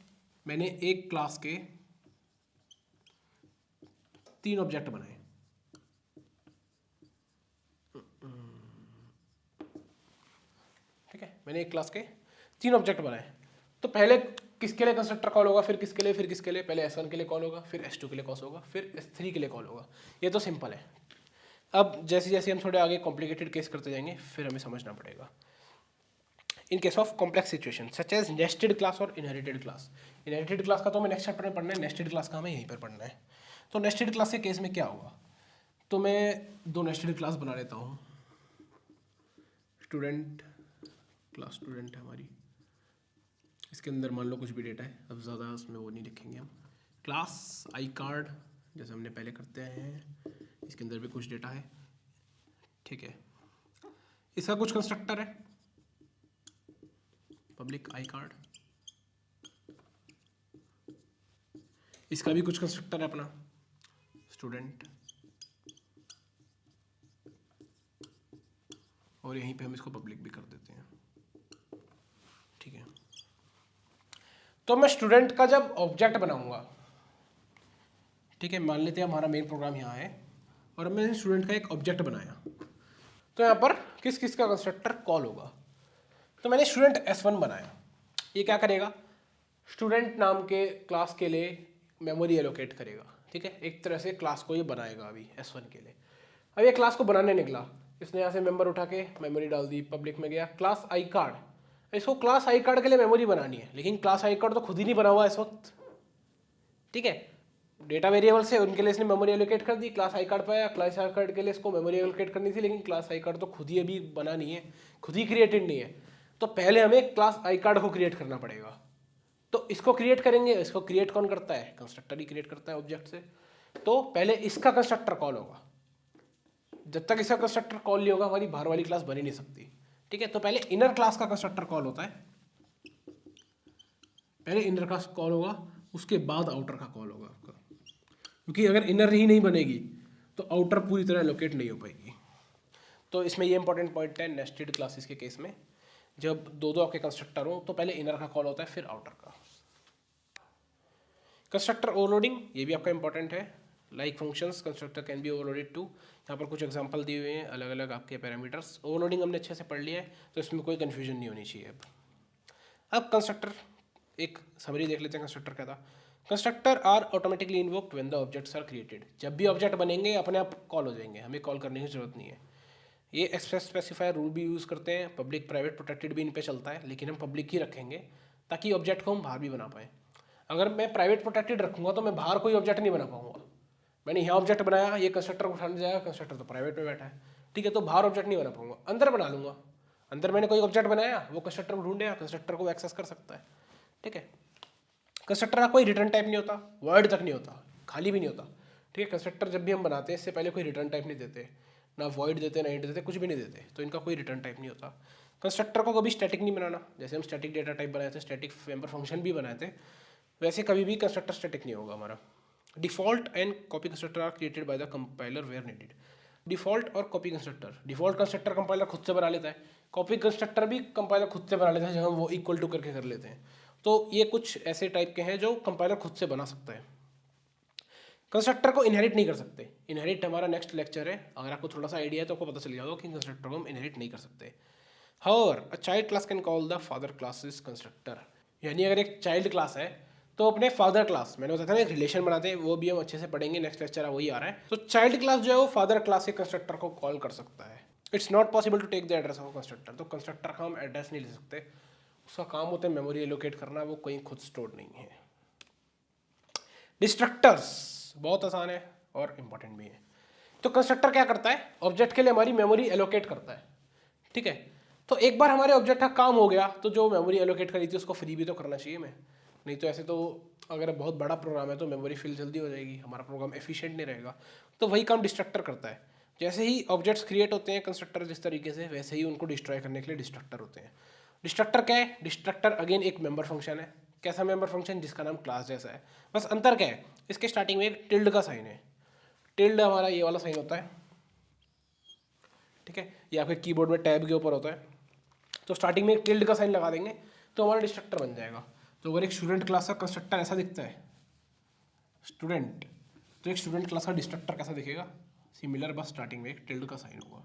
मैंने एक क्लास के 3 ऑब्जेक्ट बनाए, ठीक है। मैंने एक क्लास के 3 ऑब्जेक्ट बनाए। तो पहले किसके लिए कंस्ट्रक्टर कॉल होगा, फिर किसके लिए, फिर किसके लिए, पहले S1 के लिए कॉल होगा, फिर S2 के लिए कॉल होगा, फिर S3 के लिए कॉल होगा। ये तो सिंपल है। अब जैसे जैसे हम थोड़े आगे कॉम्प्लिकेटेड केस करते जाएंगे फिर हमें समझना पड़ेगा। In case of complex situation such as nested class और इनहेरिटेड क्लास। इनहेरिटेड क्लास का तो हमें नेक्स्ट चैप्टर में पढ़ना है, नेस्टेड क्लास का हमें यहीं पर पढ़ना है। तो नेस्टेड क्लास के केस में क्या होगा, तो मैं 2 नेस्टेड क्लास बना लेता हूँ। स्टूडेंट क्लास स्टूडेंट है हमारी, इसके अंदर मान लो कुछ भी डेटा है, अब ज़्यादा उसमें वो नहीं लिखेंगे हम। क्लास आई कार्ड जैसे हमने पहले करते हैं, इसके अंदर भी कुछ डेटा है, ठीक है। इसका कुछ कंस्ट्रक्टर है, पब्लिक आई कार्ड, इसका भी कुछ कंस्ट्रक्टर है अपना स्टूडेंट, और यहीं पे हम इसको पब्लिक भी कर देते हैं, ठीक है। तो मैं स्टूडेंट का जब ऑब्जेक्ट बनाऊंगा, ठीक है, मान लेते हैं हमारा मेन प्रोग्राम यहाँ है और मैंने स्टूडेंट का एक ऑब्जेक्ट बनाया। तो यहाँ पर किस किस का कंस्ट्रक्टर कॉल होगा, तो मैंने स्टूडेंट S1 बनाया। ये क्या करेगा, स्टूडेंट नाम के क्लास के लिए मेमोरी एलोकेट करेगा, ठीक है। एक तरह से क्लास को ये बनाएगा अभी S1 के लिए। अब ये क्लास को बनाने निकला, इसने यहाँ से मेंबर उठा के मेमोरी डाल दी, पब्लिक में गया क्लास आई कार्ड। इसको क्लास आई कार्ड के लिए मेमोरी बनानी है, लेकिन क्लास आई कार्ड तो खुद ही नहीं बना हुआ इस वक्त, ठीक है। डेटा वेरिएबल्स है उनके लिए इसने मेमोरी एलोकेट कर दी, क्लास आई कार्ड पे आया, क्लास आई कार्ड के लिए इसको मेमोरी एलोकेट करनी थी, लेकिन क्लास आई कार्ड तो खुद ही अभी बना नहीं है, खुद ही क्रिएटेड नहीं है। तो पहले हमें क्लास आई कार्ड को क्रिएट करना पड़ेगा। तो इसको क्रिएट करेंगे, इसको क्रिएट कौन करता है, कंस्ट्रक्टर ही क्रिएट करता है ऑब्जेक्ट से। तो पहले इसका कंस्ट्रक्टर कॉल होगा, जब तक इसका कंस्ट्रक्टर कॉल नहीं होगा हमारी बाहर वाली क्लास बन ही नहीं सकती, ठीक है। तो पहले इनर क्लास का कंस्ट्रक्टर कॉल होता है, पहले इनर क्लास कॉल होगा, उसके बाद आउटर का कॉल होगा आपका, क्योंकि अगर इनर ही नहीं बनेगी तो आउटर पूरी तरह लोकेट नहीं हो पाएगी। तो इसमें ये इंपॉर्टेंट पॉइंट है नेस्टेड क्लासेस के केस में, जब दो दो आपके कंस्ट्रक्टर हो तो पहले इनर का कॉल होता है फिर आउटर का। कंस्ट्रक्टर ओवरलोडिंग ये भी आपका इंपॉर्टेंट है। Like functions constructor can be overloaded too. यहाँ पर कुछ एग्जांपल दिए हुए हैं अलग अलग आपके पैरामीटर्स। ओवरलोडिंग हमने अच्छे से पढ़ लिया है तो इसमें कोई कन्फ्यूजन नहीं होनी चाहिए। अब कंस्ट्रक्टर एक समरी देख लेते हैं। कंस्ट्रक्टर क्या था? Constructor are automatically invoked when the objects are created. जब भी ऑब्जेक्ट बनेंगे अपने आप कॉल हो जाएंगे, हमें कॉल करने की जरूरत नहीं है। ये एक्सप्रेस स्पेसिफायर रूल भी यूज़ करते हैं, पब्लिक प्राइवेट प्रोटेक्टेड भी इन पे चलता है, लेकिन हम पब्लिक ही रखेंगे ताकि ऑब्जेक्ट को हम बाहर भी बना पाएँ। अगर मैं प्राइवेट प्रोटेक्टेड रखूँगा तो मैं बाहर कोई ऑब्जेक्ट नहीं बना पाऊंगा। मैंने यहाँ ऑब्जेक्ट बनाया, ये कंस्ट्रक्टर को उठाने जाएगा, कंस्ट्रक्टर तो प्राइवेट में बैठा है, ठीक है, तो बाहर ऑब्जेक्ट नहीं बना पाऊंगा, अंदर बना लूँगा। अंदर मैंने कोई ऑब्जेक्ट बनाया, वो कंस्ट्रक्टर को ढूंढेगा, कंस्ट्रक्टर को एक्सेस कर सकता है, ठीक है। कंस्ट्रक्टर का कोई रिटर्न टाइप नहीं होता, वर्ड तक नहीं होता, खाली भी नहीं होता, ठीक है। कंस्ट्रक्टर जब भी हम बनाते हैं इससे पहले कोई रिटर्न टाइप नहीं देते, ना वॉइड देते, ना इंट देते, कुछ भी नहीं देते, तो इनका कोई रिटर्न टाइप नहीं होता। कंस्ट्रक्टर को कभी स्टैटिक नहीं बनाना, जैसे हम स्टैटिक डेटा टाइप बनाए थे, स्टैटिक मेंबर फंक्शन भी बनाए थे, वैसे कभी भी कंस्ट्रक्टर स्टैटिक नहीं होगा हमारा। Default and copy constructor are created by the compiler where needed. Default और copy constructor, default constructor compiler खुद से बना लेता है, कॉपी कंस्ट्रक्टर भी कंपाइलर खुद से बना लेता है जब हम वो इक्वल टू करके कर लेते हैं। तो ये कुछ ऐसे टाइप के हैं जो कंपाइलर खुद से बना सकता है। कंस्ट्रक्टर को इनहेरिट नहीं कर सकते। इनहेरिट हमारा नेक्स्ट लेक्चर है, अगर आपको थोड़ा सा आइडिया है तो आपको पता चल जाएगा कि कंस्ट्रक्टर को हम इनहेरिट नहीं कर सकते। However a child class can call the father classes constructor. यानी अगर एक चाइल्ड क्लास है तो अपने फादर क्लास, मैंने बताया था ना एक रिलेशन बनाते हैं, वो भी हम अच्छे से पढ़ेंगे, नेक्स्ट लेक्चर वही आ रहा है। तो चाइल्ड क्लास जो है वो फादर क्लास के कंस्ट्रक्टर को कॉल कर सकता है। It's not possible to take the address of constructor. तो कंस्ट्रक्टर का हम एड्रेस नहीं ले सकते, उसका काम होता है मेमोरी एलोकेट करना, वो कहीं खुद स्टोर नहीं है। डिस्ट्रक्टर्स बहुत आसान है और इंपॉर्टेंट भी है। तो कंस्ट्रक्टर क्या करता है? ऑब्जेक्ट के लिए हमारी मेमोरी एलोकेट करता है, ठीक है। तो एक बार हमारे ऑब्जेक्ट का काम हो गया तो जो मेमोरी एलोकेट करी थी उसको फ्री भी तो करना चाहिए मैं, नहीं तो ऐसे तो अगर बहुत बड़ा प्रोग्राम है तो मेमोरी फिल जल्दी हो जाएगी, हमारा प्रोग्राम एफिशिएंट नहीं रहेगा। तो वही काम डिस्ट्रक्टर करता है। जैसे ही ऑब्जेक्ट्स क्रिएट होते हैं कंस्ट्रक्टर जिस तरीके से, वैसे ही उनको डिस्ट्रॉय करने के लिए डिस्ट्रक्टर होते हैं। डिस्ट्रक्टर क्या है? डिस्ट्रक्टर अगेन एक मेंबर फंक्शन है। कैसा मेंबर फंक्शन? जिसका नाम क्लास जैसा है, बस अंतर क्या है, इसके स्टार्टिंग में एक टिल्ड का साइन है। टिल्ड हमारा ये वाला साइन होता है, ठीक है, या फिर कीबोर्ड में टैब के ऊपर होता है। तो स्टार्टिंग में एक टिल्ड का साइन लगा देंगे तो हमारा डिस्ट्रक्टर बन जाएगा। तो अगर एक स्टूडेंट क्लास का कंस्ट्रक्टर ऐसा दिखता है स्टूडेंट, तो एक स्टूडेंट क्लास का डिस्ट्रक्टर कैसा दिखेगा? सिमिलर, बस स्टार्टिंग में एक टिल्ड का साइन होगा।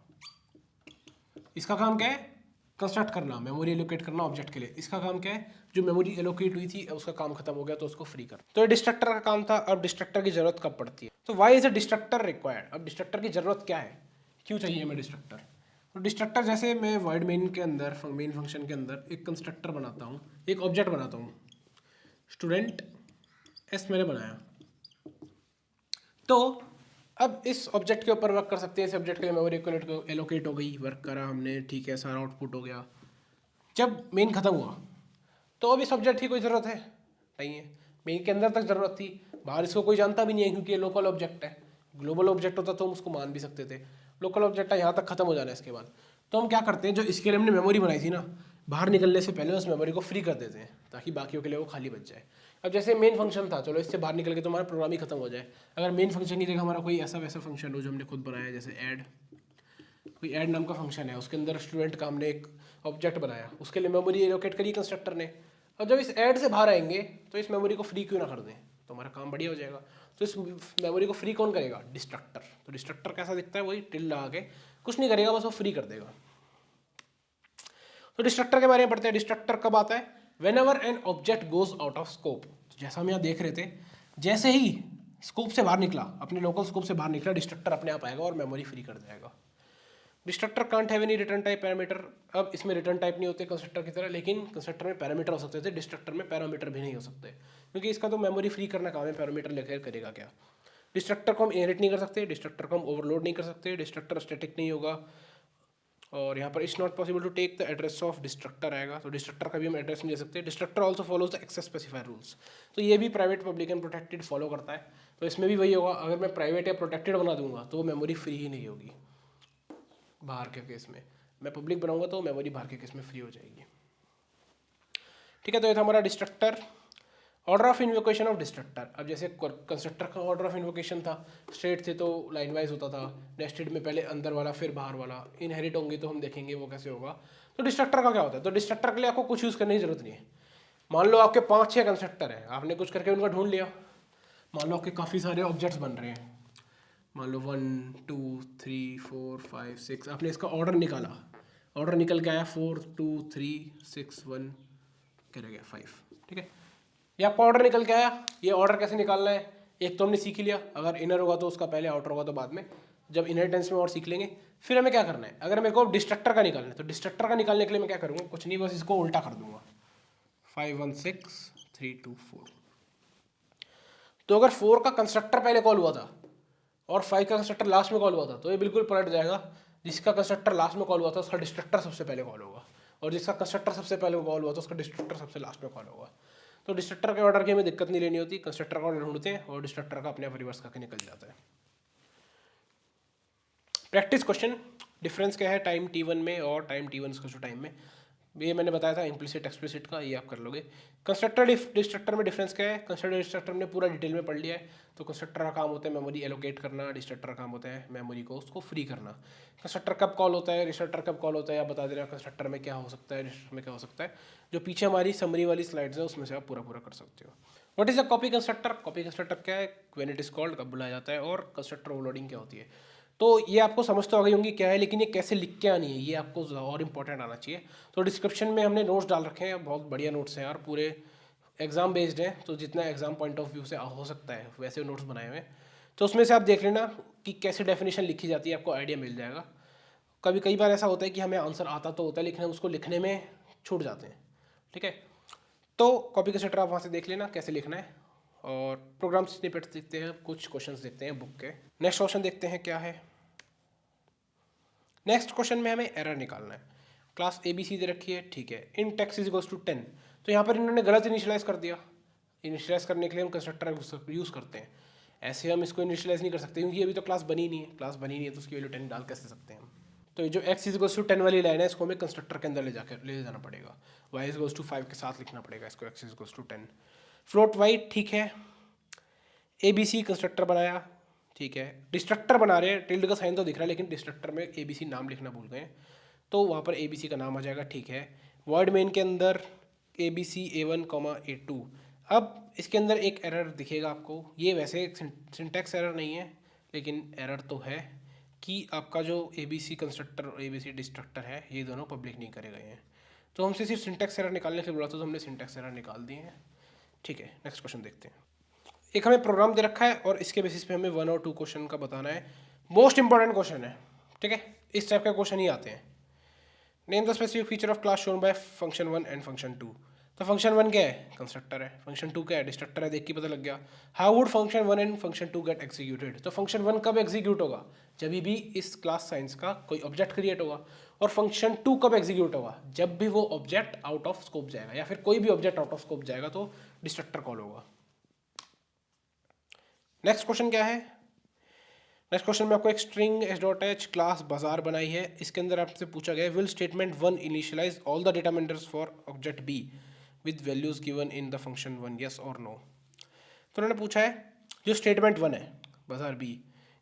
इसका काम क्या है? कंस्ट्रक्ट करना, मेमोरी एलोकेट करना ऑब्जेक्ट के लिए। इसका काम क्या है? जो मेमोरी एलोकेट हुई थी उसका काम खत्म हो गया तो उसको फ्री कर। तो ये डिस्ट्रक्टर का काम था। अब डिस्ट्रक्टर की जरूरत कब पड़ती है? तो why is a destructor required? अब डिस्ट्रक्टर की जरूरत क्या है, क्यों चाहिए हमें डिस्ट्रक्टर? तो डिस्ट्रक्टर जैसे मैं वॉइड मेन के अंदर, मेन फंक्शन के अंदर एक कंस्ट्रक्टर बनाता हूँ, एक ऑब्जेक्ट बनाता हूँ, स्टूडेंट एस मैंने बनाया, तो अब इस ऑब्जेक्ट के ऊपर वर्क कर सकते हैं। इस ऑब्जेक्ट के लिए मेमोरी एलोकेट हो गई, वर्क करा हमने, ठीक है, सारा आउटपुट हो गया। जब मेन खत्म हुआ तो अब इस ऑब्जेक्ट की कोई ज़रूरत है नहीं है। मेन के अंदर तक ज़रूरत थी, बाहर इसको कोई जानता भी नहीं है क्योंकि ये लोकल ऑब्जेक्ट है। ग्लोबल ऑब्जेक्ट होता तो हम उसको मान भी सकते थे, लोकल ऑब्जेक्ट है, यहाँ तक खत्म हो जाना है इसके बाद। तो हम क्या करते हैं, जो इसके लिए हमने मेमोरी बनाई थी ना, बाहर निकलने से पहले उस मेमोरी को फ्री कर देते हैं ताकि बाकियों के लिए वो खाली बच जाए। अब जैसे मेन फंक्शन था, चलो इससे बाहर निकल के तो हमारा प्रोग्राम ही खत्म हो जाए। अगर मेन फंक्शन की जगह हमारा कोई ऐसा वैसा फंक्शन हो जो हमने खुद बनाया है, जैसे ऐड, कोई ऐड नाम का फंक्शन है, उसके अंदर स्टूडेंट का हमने एक ऑब्जेक्ट बनाया, उसके लिए मेमोरी एलोकेट करी कंस्ट्रक्टर ने। अब जब इस ऐड से बाहर आएंगे तो इस मेमोरी को फ्री क्यों ना कर दें, तो हमारा काम बढ़िया हो जाएगा। तो इस मेमोरी को फ्री कौन करेगा? डिस्ट्रक्टर। तो डिस्ट्रक्टर कैसा दिखता है? वही टिल लगा के कुछ नहीं करेगा, बस वो फ्री कर देगा। तो डिस्ट्रक्टर के बारे में पढ़ते हैं। डिस्ट्रक्टर कब आता है? When ever an object goes out of scope. जैसा हम यहाँ देख रहे थे, जैसे ही स्कोप से बाहर निकला, अपने लोकल स्कोप से बाहर निकला, डिस्ट्रक्टर अपने आप आएगा और मेमोरी फ्री कर जाएगा। Destructor can't have any return type parameter. अब इसमें रिटर्न टाइप नहीं होते कंस्ट्रक्टर की तरह, लेकिन कंस्ट्रक्टर में पैरामीटर हो सकते थे, डिस्ट्रक्टर में पैरामीटर भी नहीं हो सकते क्योंकि इसका तो मेमोरी फ्री करना काम है, पैरामीटर लेकर करेगा क्या। डिस्ट्रक्टर को हम इनहेरिट नहीं कर सकते, डिस्ट्रक्टर को हम ओवरलोड नहीं कर सकते, डिस्ट्रक्टर स्टैटिक नहीं होगा। और यहाँ पर it's not possible to take the address of destructor आएगा, तो डिस्ट्रक्टर का भी हम एड्रेस नहीं ले सकते। Destructor also follows the access specifier rules. तो ये भी private, public and protected follow करता है। तो इसमें भी वही होगा, अगर मैं प्राइवेट या प्रोटेक्टेड बना दूंगा तो वो मेमोरी फ्री ही नहीं होगी बाहर के केस में। मैं पब्लिक बनाऊंगा तो मेमोरी बाहर के केस में फ्री हो जाएगी, ठीक है। तो ये था हमारा destructor. Order of invocation of destructor, अब जैसे कंस्ट्रक्टर का ऑर्डर ऑफ इन्वोकेशन था, स्ट्रेट थे तो लाइन वाइज होता था, नेस्टेड में पहले अंदर वाला फिर बाहर वाला, इनहेरिट होंगे तो हम देखेंगे वो कैसे होगा। तो डिस्ट्रक्टर का क्या होता है, तो डिस्ट्रक्टर के लिए आपको कुछ यूज़ करने की जरूरत नहीं है। मान लो आपके 5-6 कंस्ट्रक्टर हैं, आपने कुछ करके उनका ढूंढ लिया, मान लो आपके काफ़ी सारे ऑब्जेक्ट्स बन रहे हैं, मान लो 1 2 3 4 5 6, आपने इसका ऑर्डर निकाला, ऑर्डर निकल के आया 4 2 3 6 1 क्या रह गया 5, ठीक है। ये आपका ऑर्डर निकल के आया। ये ऑर्डर कैसे निकालना है, एक तो हमने सीख ही लिया, अगर इनर होगा तो उसका पहले, आउटर होगा तो बाद में, जब इनहेरिटेंस में और सीख लेंगे। फिर हमें क्या करना है, अगर मेरे को डिस्ट्रक्टर का निकालना है तो डिस्ट्रक्टर का निकालने के लिए मैं क्या करूँगा, कुछ नहीं, बस इसको उल्टा कर दूंगा, 5 1 6 3 2 4। तो अगर 4 का कंस्ट्रक्टर पहले कॉल हुआ था और 5 का कंस्ट्रक्टर लास्ट में कॉल हुआ था, तो ये बिल्कुल पलट जाएगा। जिसका कंस्ट्रक्टर लास्ट में कॉल हुआ था उसका डिस्ट्रक्टर सबसे पहले कॉल होगा, और जिसका कंस्ट्रक्टर सबसे पहले कॉल हुआ था उसका डिस्ट्रक्टर सबसे लास्ट में कॉल होगा। तो डिस्ट्रक्टर के ऑर्डर की हमें दिक्कत नहीं लेनी होती, कंस्ट्रक्टर का ऑर्डर ढूंढते हैं और डिस्ट्रक्टर का अपने आप रिवर्स करके निकल जाता है। प्रैक्टिस क्वेश्चन, डिफरेंस क्या है टाइम t1 में और टाइम t1 टाइम में, ये मैंने बताया था इम्प्लिसिट एक्सप्लिसिट का, ये आप कर लोगे। कंस्ट्रक्टर डिस्ट्रक्टर में डिफरेंस क्या है, कंस्ट्रक्टर डिस्ट्रक्टर ने पूरा डिटेल में पढ़ लिया है, तो कंस्ट्रक्टर का काम होता है मेमोरी एलोकेट करना, डिस्ट्रक्टर का काम होता है मेमोरी को उसको फ्री करना। कंस्ट्रक्टर कब कॉल होता है, डिस्ट्रक्टर कब कॉल होता है, आप बता देना कंस्ट्रक्टर में क्या हो सकता है, डिस्ट्रक्टर में क्या हो सकता है। जो पीछे हमारी समरी वाली स्लाइड्स है उसमें से आप पूरा पूरा कर सकते हो। What is a copy constructor, copy constructor क्या है, व्हेन इट इज कॉल्ड, कब बुलाया जाता है, और कंस्ट्रक्टर ओवरलोडिंग क्या होती है। तो ये आपको समझ तो आ गई होंगी क्या है, लेकिन ये कैसे लिख के आनी है ये आपको और इंपॉर्टेंट आना चाहिए। तो डिस्क्रिप्शन में हमने नोट्स डाल रखे हैं, बहुत बढ़िया नोट्स हैं यार, पूरे एग्जाम बेस्ड हैं, तो जितना एग्जाम पॉइंट ऑफ व्यू से हो सकता है वैसे नोट्स बनाए हुए हैं। तो उसमें से आप देख लेना कि कैसे डेफिनेशन लिखी जाती है, आपको आइडिया मिल जाएगा। कई बार ऐसा होता है कि हमें आंसर आता तो होता है लेकिन हम उसको लिखने में छूट जाते हैं, ठीक है। तो कॉपी कंस्ट्रक्टर आप वहाँ से देख लेना कैसे लिखना है, और प्रोग्राम स्निपेट्स देखते हैं, कुछ क्वेश्चंस देखते हैं बुक के। नेक्स्ट क्वेश्चन देखते हैं क्या है। नेक्स्ट क्वेश्चन में हमें एरर निकालना है। क्लास ABC दे रखी है, ठीक है, इन टेक्स इज इक्वल्स टू 10, तो यहाँ पर इन्होंने गलत इनिशियलाइज कर दिया। इनिशियलाइज करने के लिए हम कंस्ट्रक्टर यूज़ करते हैं, ऐसे हम इसको इनिशियलाइज नहीं कर सकते क्योंकि अभी तो क्लास बनी नहीं है, क्लास बनी नहीं है तो उसकी वैल्यू 10 डाल कैसे सकते हैं हम। तो ये जो x इज इक्वल्स टू 10 वाली लाइन है इसको हमें कंस्ट्रक्टर के अंदर ले जाना पड़ेगा, y इज इक्वल्स टू 5 के साथ लिखना पड़ेगा इसको, x is equals to 10। Float y ठीक है, ABC कंस्ट्रक्टर बनाया, ठीक है, डिस्ट्रक्टर बना रहे हैं, टिल्ड का साइन तो दिख रहा है लेकिन डिस्ट्रक्टर में ABC नाम लिखना भूल गए, तो वहाँ पर ABC का नाम आ जाएगा, ठीक है। वॉइड मेन के अंदर ABC A1, A2। अब इसके अंदर एक एरर दिखेगा आपको, ये वैसे सिंटैक्स एरर नहीं है लेकिन एरर तो है कि आपका जो ABC कंस्ट्रक्टर और ABC डिस्ट्रक्टर है ये दोनों पब्लिक नहीं करे गए हैं। तो हमसे सिर्फ सिंटैक्स एरर निकालने के लिए बोला था तो हमने सिंटैक्स एरर निकाल दिए हैं, ठीक है। नेक्स्ट क्वेश्चन देखते हैं। एक हमें प्रोग्राम दे रखा है और इसके बेसिस पे हमें 1 और 2 क्वेश्चन का बताना है। मोस्ट इंपॉर्टेंट क्वेश्चन है, ठीक है, इस टाइप का क्वेश्चन ही आते हैं। Name the specific feature of class shown by function 1 and function 2। तो फंक्शन 1 क्या है, कंस्ट्रक्टर है, फंक्शन 2 क्या है, डिस्ट्रक्टर है, देख के पता लग गया। How would function 1 and function 2 get executed, तो फंक्शन 1 कब एग्जीक्यूट होगा, जब भी इस क्लास साइंस का कोई ऑब्जेक्ट क्रिएट होगा, और फंक्शन 2 कब एग्जीक्यूट होगा, जब भी वो ऑब्जेक्ट आउट ऑफ स्कोप जाएगा, या फिर कोई भी ऑब्जेक्ट आउट ऑफ स्कोप जाएगा तो डिस्ट्रक्टर कॉल होगा। नेक्स्ट क्वेश्चन क्या है, नेक्स्ट क्वेश्चन में आपको एक स्ट्रिंग s.h क्लास बाजार बनाई है, इसके अंदर आपसे पूछा गया है will statement 1 initialise all the data mentors for object b with values given in the function 1, yes और नो। तो उन्होंने पूछा है जो स्टेटमेंट 1 है बाजार b,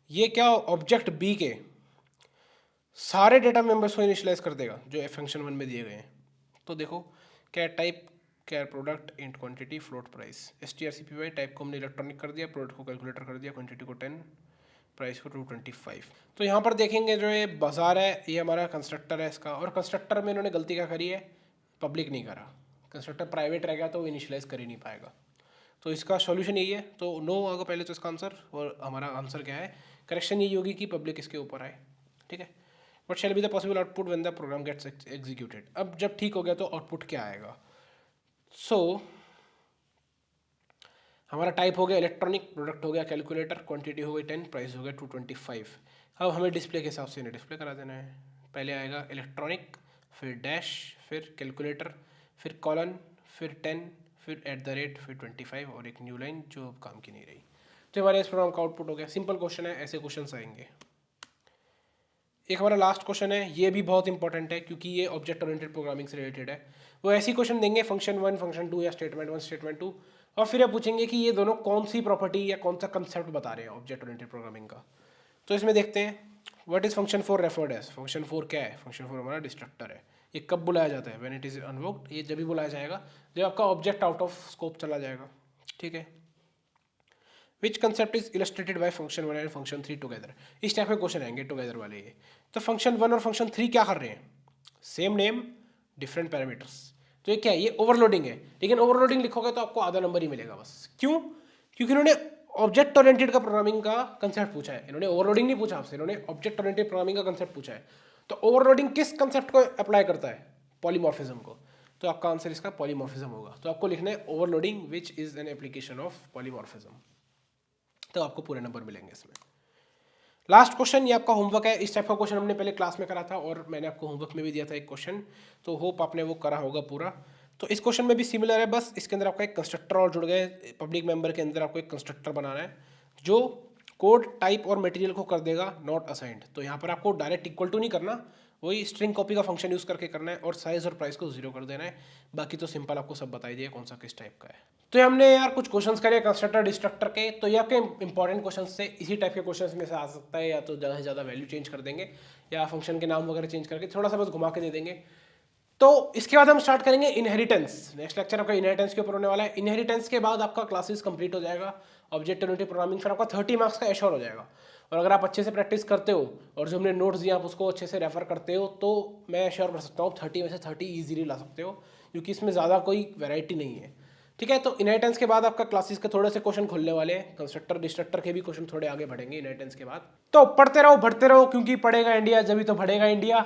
ये क्या ऑब्जेक्ट b के सारे डेटा मेंबर्स को इनिशियलाइज कर देगा जो फंक्शन 1 में दिए गए हैं। तो देखो कैट type, char product, int quantity, float price, strcpy type को हमने इलेक्ट्रॉनिक कर दिया, प्रोडक्ट को कैलकुलेटर कर दिया, क्वांटिटी को 10, प्राइस को 225। तो यहाँ पर देखेंगे जो ये बाजार है ये हमारा कंस्ट्रक्टर है इसका, और कंस्ट्रक्टर में इन्होंने गलती क्या करी है, पब्लिक नहीं करा, कंस्ट्रक्टर प्राइवेट रह गया तो वो इनिशियलाइज कर ही नहीं पाएगा। तो इसका सॉल्यूशन यही है, तो नो आएगा पहले तो इसका आंसर, और हमारा आंसर क्या है, करेक्शन यही होगी कि पब्लिक इसके ऊपर आए, ठीक है। What shall be the possible output when the program gets executed, अब जब ठीक हो गया तो आउटपुट क्या आएगा। सो हमारा टाइप हो गया इलेक्ट्रॉनिक, प्रोडक्ट हो गया कैलकुलेटर, क्वांटिटी हो गई 10, प्राइस हो गया 225। अब हमें डिस्प्ले के हिसाब से इन्हें डिस्प्ले करा देना है। पहले आएगा इलेक्ट्रॉनिक, फिर डैश, फिर कैलकुलेटर, फिर कॉलन, फिर 10, फिर एट द रेट, फिर 25 और एक न्यू लाइन जो अब काम की नहीं रही। तो हमारे इस प्रोग्राम का आउटपुट हो गया। सिंपल क्वेश्चन है, ऐसे क्वेश्चन आएंगे। एक हमारा लास्ट क्वेश्चन है, ये भी बहुत इंपॉर्टेंट है क्योंकि ये ऑब्जेक्ट ओरिएंटेड प्रोग्रामिंग से रिलेटेड है। वो ऐसी क्वेश्चन देंगे फंक्शन 1, फंक्शन 2 या स्टेटमेंट 1, स्टेटमेंट 2, और फिर ये पूछेंगे कि ये दोनों कौन सी प्रॉपर्टी या कौन सा कंसेप्ट बता रहे हैं ऑब्जेक्ट ओरिएंटेड प्रोग्रामिंग का। तो इसमें देखते हैं what is function for referred as. Function for क्या है? फंक्शन फॉर हमारा डिस्ट्रक्टर है। ये कब बुलाया जाता है? When it is invoked. ये जब भी बुलाया जाएगा जब आपका ऑब्जेक्ट आउट ऑफ स्कोप चला जाएगा, ठीक है। Which concept is illustrated by function 1 and function 3 together. इस टाइप के क्वेश्चन आएंगे टुगेदर वाले ये। तो फंक्शन 1 और फंक्शन 3 क्या कर रहे हैं? Same name different parameters. तो ये क्या है? ये ओवरलोडिंग है, लेकिन ओवरलोडिंग लिखोगे तो आपको आधा नंबर ही मिलेगा बस। क्यों? क्योंकि इन्होंने ऑब्जेक्ट ओरिएंटेड का प्रोग्रामिंग का कंसेप्ट पूछा है, इन्होंने ओवरलोडिंग नहीं पूछा आपसे, इन्होंने ऑब्जेक्ट ओरिएंटेड प्रोग्रामिंग का कंसेप्ट पूछा है। तो ओवरलोडिंग किस कंसेप्ट को अप्लाई करता है? पॉलीमॉर्फिज्म को। तो आपका आंसर इसका पॉलीमॉर्फिज्म होगा। तो आपको लिखना है overloading which is an application of polymorphism. तो आपको पूरे नंबर मिलेंगे इसमें। लास्ट क्वेश्चन, ये आपका होमवर्क है। इस टाइप का क्वेश्चन हमने पहले क्लास में करा था और मैंने आपको होमवर्क में भी दिया था एक क्वेश्चन, तो होप आपने वो करा होगा पूरा। तो इस क्वेश्चन में भी सिमिलर है, बस इसके अंदर आपका एक कंस्ट्रक्टर और जुड़ गए। पब्लिक मेंबर के अंदर आपको एक कंस्ट्रक्टर बनाना है जो कोड टाइप और मटेरियल को कर देगा नॉट असाइंड। तो यहाँ पर आपको डायरेक्ट इक्वल टू नहीं करना, वही स्ट्रिंग कॉपी का फंक्शन यूज़ करके करना है और साइज और प्राइस को 0 कर देना है। बाकी तो सिंपल आपको सब बताई दिया कौन सा किस टाइप का है। तो ये हमने यार कुछ क्वेश्चंस करे कंस्ट्रक्टर डिस्ट्रक्टर के। तो ये आपके इंपॉर्टेंट क्वेश्चंस से इसी टाइप के क्वेश्चंस में से आ सकता है, या तो ज़्यादा से ज़्यादा वैल्यू चेंज कर देंगे या फंक्शन के नाम वगैरह चेंज करके थोड़ा सा बस घुमा के दे देंगे। तो इसके बाद हम स्टार्ट करेंगे इनहेरिटेंस। नेक्स्ट लेक्चर आपका इनहेरिटेंस के ऊपर होने वाला है। इनहेरिटेंस के बाद आपका क्लासेस कंप्लीट हो जाएगा ऑब्जेक्ट ओरिएंटेड प्रोग्रामिंग, फिर आपका 30 मार्क्स का एश्योर हो जाएगा। और अगर आप अच्छे से प्रैक्टिस करते हो और जो हमने नोट्स दिए आप उसको अच्छे से रेफर करते हो तो मैं श्योर कर सकता हूँ 30 में से 30 ईजिली ला सकते हो, क्योंकि इसमें ज़्यादा कोई वैरायटी नहीं है, ठीक है। तो इनहेरिटेंस के बाद आपका क्लासेस के थोड़े से क्वेश्चन खुलने वाले हैं, कंस्ट्रक्टर डिस्ट्रक्टर के भी क्वेश्चन थोड़े आगे बढ़ेंगे इनहेरिटेंस के बाद। तो पढ़ते रहो बढ़ते रहो, क्योंकि पढ़ेगा इंडिया जब भी तो बढ़ेगा इंडिया।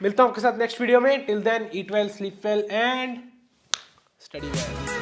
मिलता हूँ आपके साथ नेक्स्ट वीडियो में। Till then eat well, sleep well and study well.